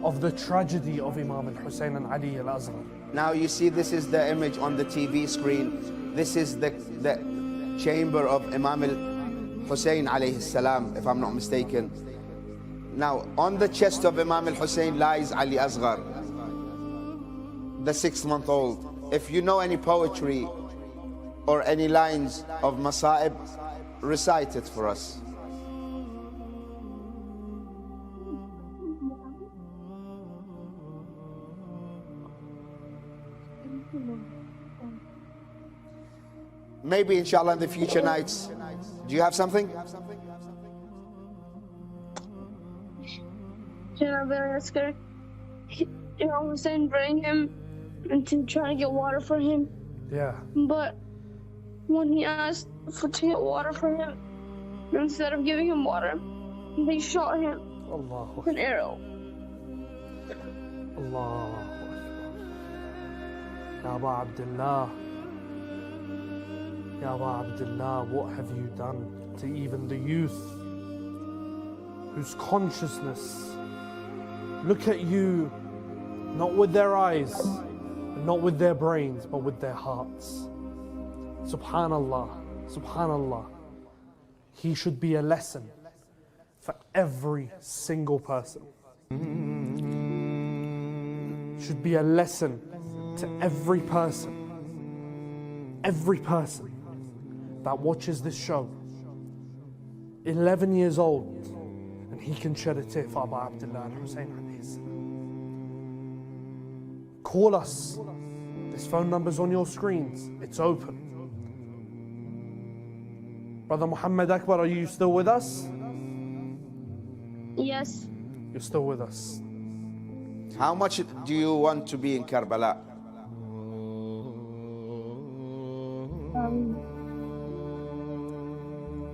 of the tragedy of Imam Hussein and Ali al-Asghar. Now you see, this is the image on the TV screen. This is the chamber of Imam Hussein alayhi salam, if I'm not mistaken. Now, on the chest of Imam al-Hussein lies Ali Asghar, the 6-month-old. If you know any poetry or any lines of Masa'ib, recite it for us. Maybe inshallah in the future nights. Do you have something? Imam Hussein bring him and trying to get water for him. Yeah. But when he asked to get water for him, instead of giving him water, they shot him with an arrow. Allahu Akbar. Ya Aba Abdullah. Ya Aba Abdullah, what have you done to even the youth whose consciousness look at you not with their eyes, not with their brains, but with their hearts. Subhanallah, Subhanallah. He should be a lesson for every single person. Should be a lesson to every person that watches this show. 11 years old, and he can shed a tear for Abu Abdullah al-Hussein alayhi salam. Call us. This phone number's on your screens. It's open. Brother Muhammad Akbar, are you still with us? Yes. You're still with us. How much do you want to be in Karbala?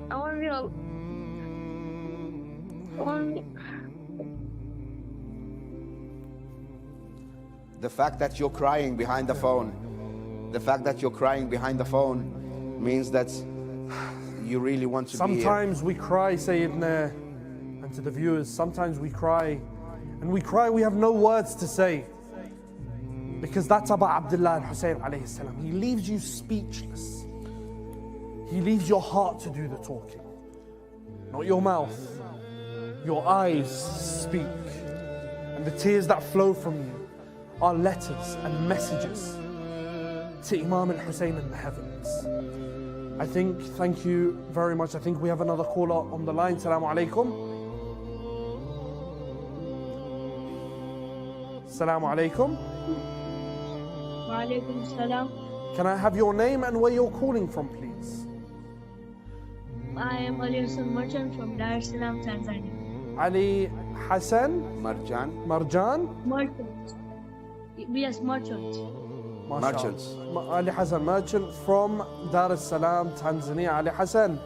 I want to be The fact that you're crying behind the phone, means that you really want to be here. Sometimes we cry, Sayyidina, and to the viewers, sometimes we cry, and we have no words to say. Because that's Abu Abdullah al-Hussein alayhi salam. He leaves you speechless. He leaves your heart to do the talking. Not your mouth. Your eyes speak. And the tears that flow from you are letters and messages to Imam al-Hussein in the heavens. Thank you very much. I think we have another caller on the line. Assalamu alaikum. Assalamu alaikum. Wa alaikum salam. Can I have your name and where you're calling from, please? I am Ali Hassan Merchant from Dar es Salaam, Tanzania. Ali Hassan Marjan? Merchant. Yes, Merchant. Merchants. Ali Hassan Merchant from Dar es Salaam, Tanzania. Ali Hassan.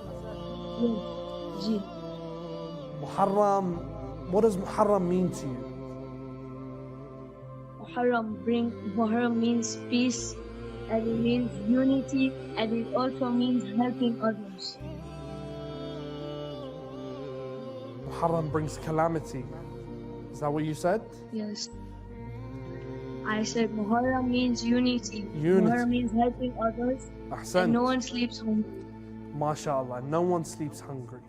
Yes. Muharram, what does Muharram mean to you? Muharram means peace, and it means unity, and it also means helping others. Muharram brings calamity. Is that what you said? Yes. I said Muharram means unity. Unity. Muharram means helping others. Ahsan. And no one sleeps hungry. MashaAllah, no one sleeps hungry.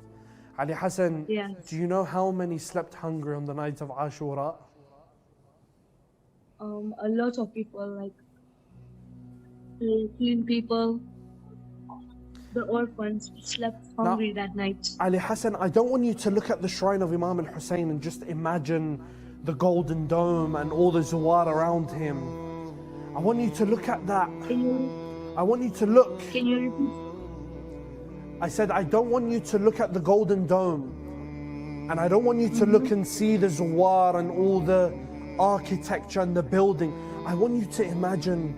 Ali Hassan, Yes. do you know how many slept hungry on the night of Ashura? A lot of people, like clean people, the orphans slept hungry that night. Ali Hassan, I don't want you to look at the shrine of Imam al-Hussein and just imagine the golden dome and all the zawar around him. I want you to look at that. I want you to look. Can you repeat? I said, I don't want you to look at the golden dome. And I don't want you to look and see the zawar and all the architecture and the building. I want you to imagine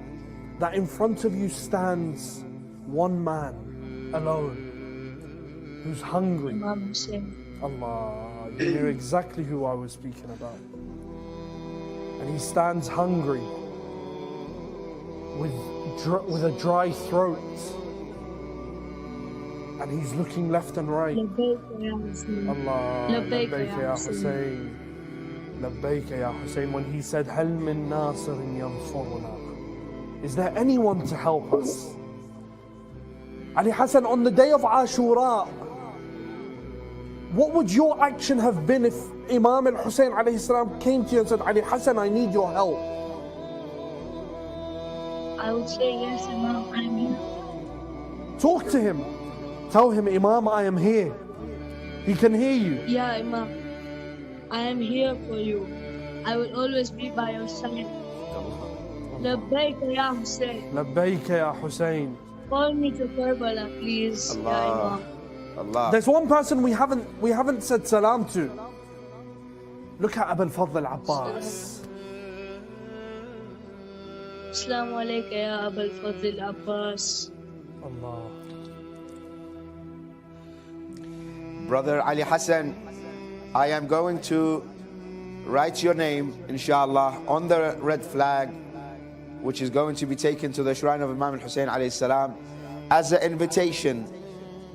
that in front of you stands one man alone who's hungry. Imam Hussein. Allah, you knew exactly who I was speaking about. And he stands hungry with a dry throat. And he's looking left and right. Allah, labbayka ya Hussein. Labbayka ya Hussein. When he said, Hal min nasirin yansuruna. Is there anyone to help us? Ali Hassan, on the day of Ashura, What would your action have been if Imam Hussein alayhi salam came to you and said, Ali Hassan, I need your help? I would say, yes, Imam, I'm here. Talk to him. Tell him, Imam, I am here. He can hear you. Yeah, Imam, I am here for you. I will always be by your side. Labbaik ya Hussein. Labbaik ya Hussein. Call me to Karbala, please. Ya Imam. Allah. There's one person we haven't said salam to. Look at Abu al-Fadl Abbas. Assalamu alaikum ya Abu al-Fadl Abbas. Allah. Brother Ali Hassan, I am going to write your name, inshallah, on the red flag, which is going to be taken to the shrine of Imam Hussein alayhi salam, as an invitation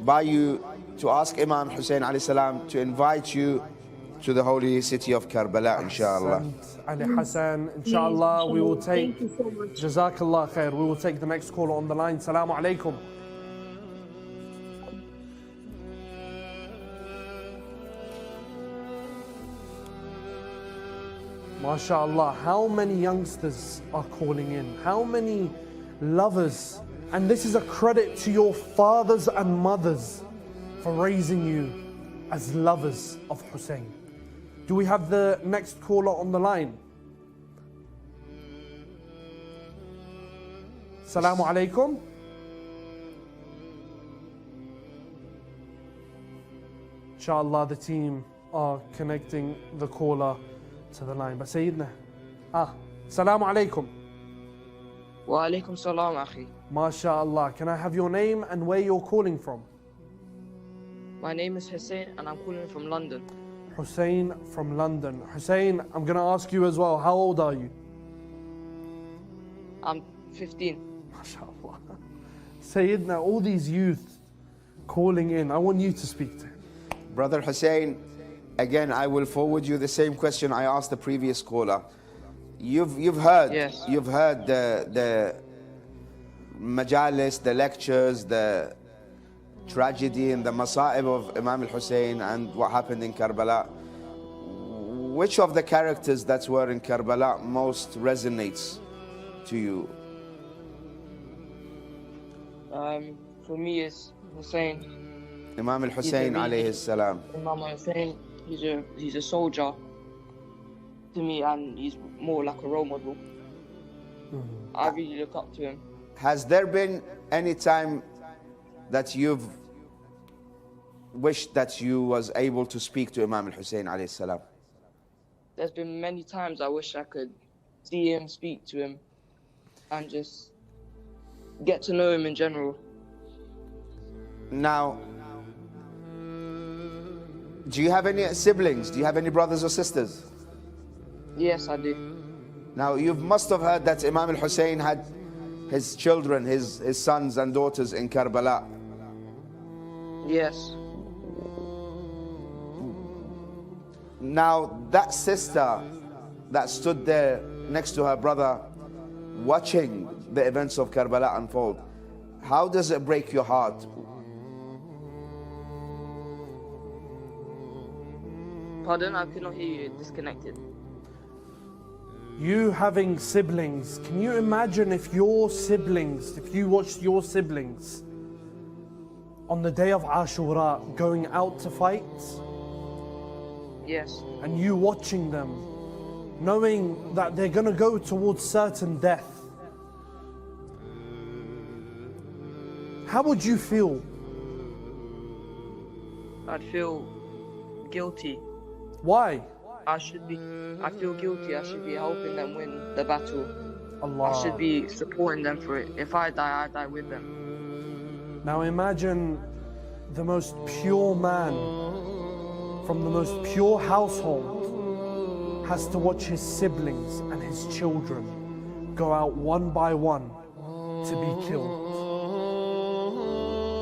by you to ask Imam Hussein alayhi salam to invite you to the holy city of Karbala, inshallah. Ali Hassan, inshallah, we will take, Thank you so much. Jazakallah khair, we will take the next caller on the line. Salaam alaikum. MashaAllah, how many youngsters are calling in? How many lovers? And this is a credit to your fathers and mothers for raising you as lovers of Hussein. Do we have the next caller on the line? Assalamu alaikum. Inshallah, the team are connecting the caller to the line. But Sayyidina, Assalamu alaikum. Wa alaikum salam, akhi. MashaAllah, can I have your name and where you're calling from? My name is Hussein and I'm calling from London. Hussein from London. Hussein, I'm going to ask you as well, how old are you? I'm 15. MashaAllah. Sayyidina, all these youth calling in, I want you to speak to him. Brother Hussein, again, I will forward you the same question I asked the previous caller. You've heard, Yes. You've heard the majalis, the lectures, the tragedy and the masa'ib of Imam al-Hussein and what happened in Karbala. Which of the characters that were in Karbala most resonates to you? For me, it's Hussein. Imam al-Hussein alayhi salam. Imam Hussein, he's a soldier to me and he's more like a role model. I really look up to him. Has there been any time that you've wished that you was able to speak to Imam al-Hussein alayhi salam? There's been many times I wish I could see him, speak to him, and just get to know him in general. Now, do you have any siblings? Do you have any brothers or sisters? Yes, I do. Now, you must have heard that Imam al-Hussein had his children, his sons and daughters in Karbala. Yes. Now, that sister that stood there next to her brother watching the events of Karbala unfold, how does it break your heart? Pardon, I could not hear you, disconnected. You having siblings, can you imagine if you watched your siblings on the day of Ashura going out to fight? Yes. And you watching them, knowing that they're going to go towards certain death. How would you feel? I'd feel guilty. Why? I feel guilty. I should be helping them win the battle. Allah. I should be supporting them for it. If I die, I die with them. Now imagine the most pure man from the most pure household has to watch his siblings and his children go out one by one to be killed.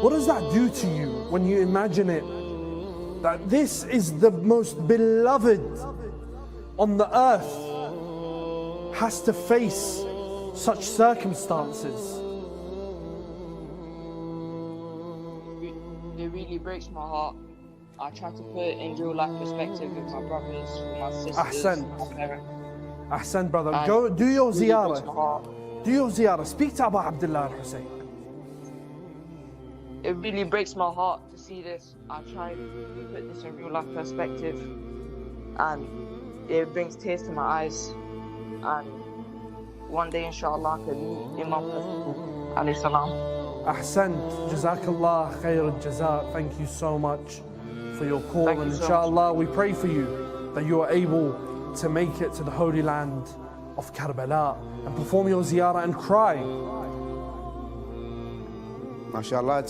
What does that do to you when you imagine it? That this is the most beloved on the earth has to face such circumstances. It really breaks my heart. I try to put it in real life perspective with my brothers, with my sisters, Ahsan. my parents. Ahsan, brother. And Go do your really breaks my ziyarah. heart. Do your ziyarah. Speak to Abu Abdullah al-Hussein. It really breaks my heart to see this. I try to put this in real life perspective, and it brings tears to my eyes. And one day, inshallah, I can meet Imam Hussein alayhi salam. Ahsant. Jazakallah khair al-jaza. Thank you so much for your call. Thank And you so inshallah, we pray for you that you are able to make it to the holy land of Karbala and perform your ziyarah and cry. MashaAllah,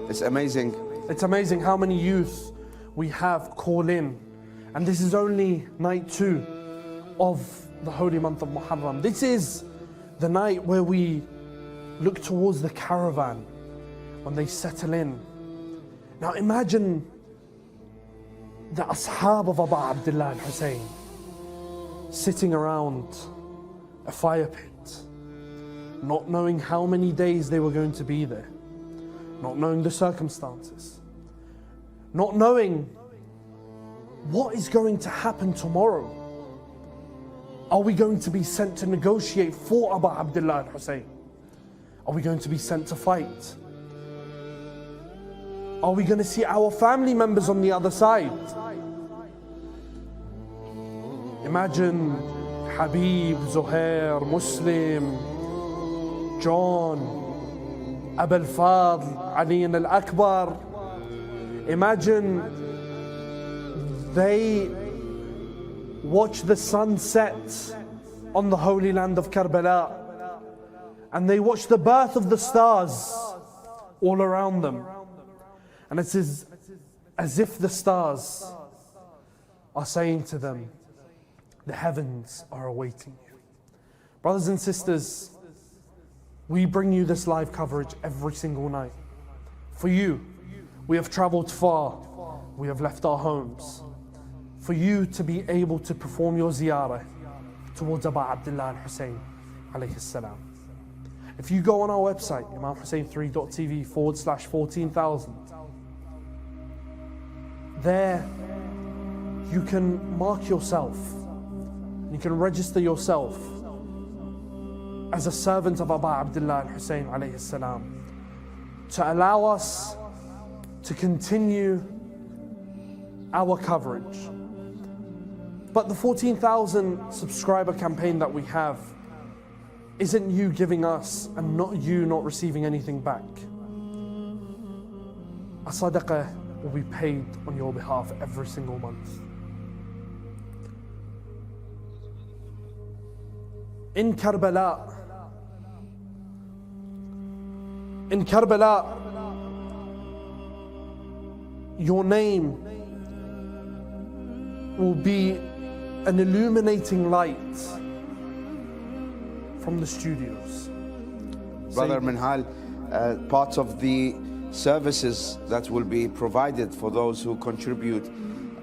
it's amazing. It's amazing how many youth we have call in. And this is only night 2 of the holy month of Muharram. This is the night where we look towards the caravan when they settle in. Now imagine the ashab of Abu Abdullah al-Hussein sitting around a fire pit, not knowing how many days they were going to be there, not knowing the circumstances, not knowing what is going to happen tomorrow. Are we going to be sent to negotiate for Abu Abdullah al-Hussein? Are we going to be sent to fight? Are we going to see our family members on the other side? Imagine Habib, Zuhair, Muslim, John, Abul Fadl, Ali al-Akbar. Imagine they watch the sun set on the holy land of Karbala, and they watch the birth of the stars all around them. And it is as if the stars are saying to them, the heavens are awaiting you. Brothers and sisters, we bring you this live coverage every single night. For you, we have traveled far, we have left our homes. For you to be able to perform your ziyarah towards Abu Abdullah al-Hussein alayhi salam. If you go on our website, imamhussein3.tv/14,000, there you can mark yourself, you can register yourself as a servant of Abu Abdullah al-Hussein alayhi salam, to allow us to continue our coverage. But the 14,000 subscriber campaign that we have isn't you giving us and not you not receiving anything back. A sadaqah will be paid on your behalf every single month. In Karbala, your name will be an illuminating light from the studios. Brother Minhal, part of the services that will be provided for those who contribute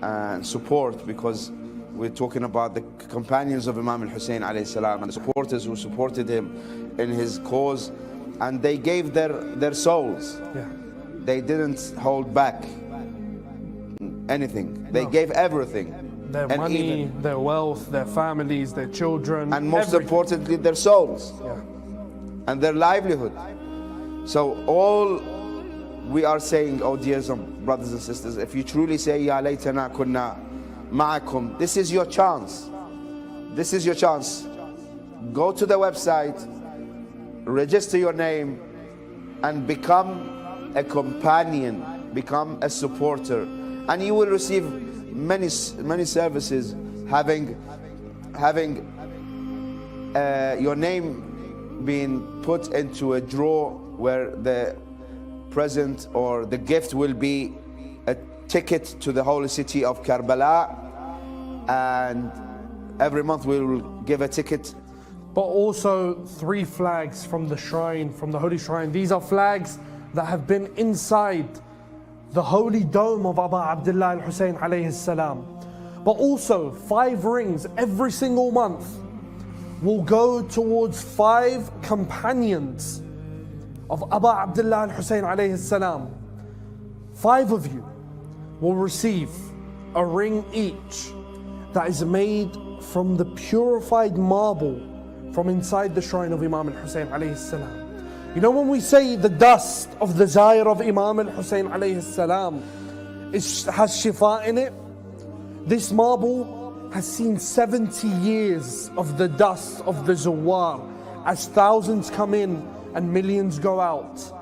and support, because we're talking about the companions of Imam Hussein alayhi salam and the supporters who supported him in his cause, and they gave their souls. Yeah. They didn't hold back anything. They gave everything. Their And money, even- their wealth, their families, their children, and most everything. importantly, their souls Yeah. and their livelihood. So all we are saying, oh dear brothers and sisters, if you truly say, Ya laytana kunna ma'akum, this is your chance. This is your chance. Go to the website, register your name, and become a companion, become a supporter, and you will receive many services, having your name being put into a drawer where the present or the gift will be a ticket to the holy city of Karbala, and every month we will give a ticket. But also 3 flags from the shrine, from the holy shrine. These are flags that have been inside the holy dome of Abu Abdullah al-Hussein alayhi salam. But also 5 rings every single month will go towards 5 companions of Abu Abdullah al-Hussein alayhi salam. 5 of you will receive a ring each that is made from the purified marble from inside the shrine of Imam Hussein alayhi salam. You know, when we say the dust of the Ziyarah of Imam Hussein alayhi salam has shifa in it, this marble has seen 70 years of the dust of the Zawar as thousands come in and millions go out.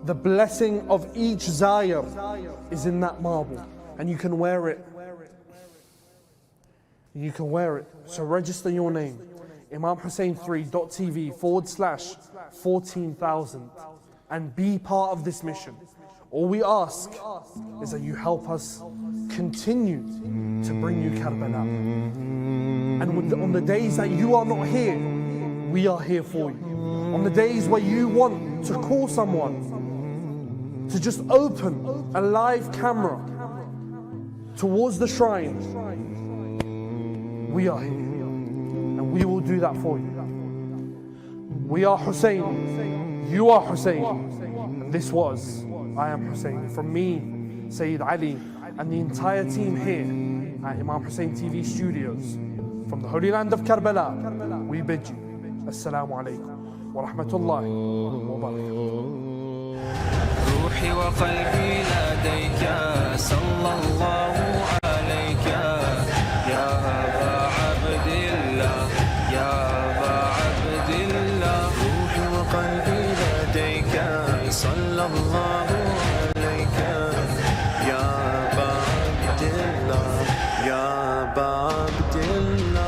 The blessing of each Ziyarah is in that marble, and you can wear it. You can wear it. So register your name, imamhussein3.tv/14,000, and be part of this mission. All we ask is that you help us continue to bring you Karbala. And on the days that you are not here, we are here for you. On the days where you want to call someone to just open a live camera towards the shrine, we are here. And we will do that for you. We are Hussein. You are Hussein. And this was I Am Hussein. From me, Sayyid Ali, and the entire team here at Imam Hussein TV studios from the Holy Land of Karbala, we bid you Assalamu alaikum wa rahmatullahi wa barakatuh. روحي وقلبي لديك صلى الله عليك يا أبا عبد الله يا أبا عبد الله روحي وقلبي لديك صلى الله عليك يا أبا عبد الله يا أبا عبد الله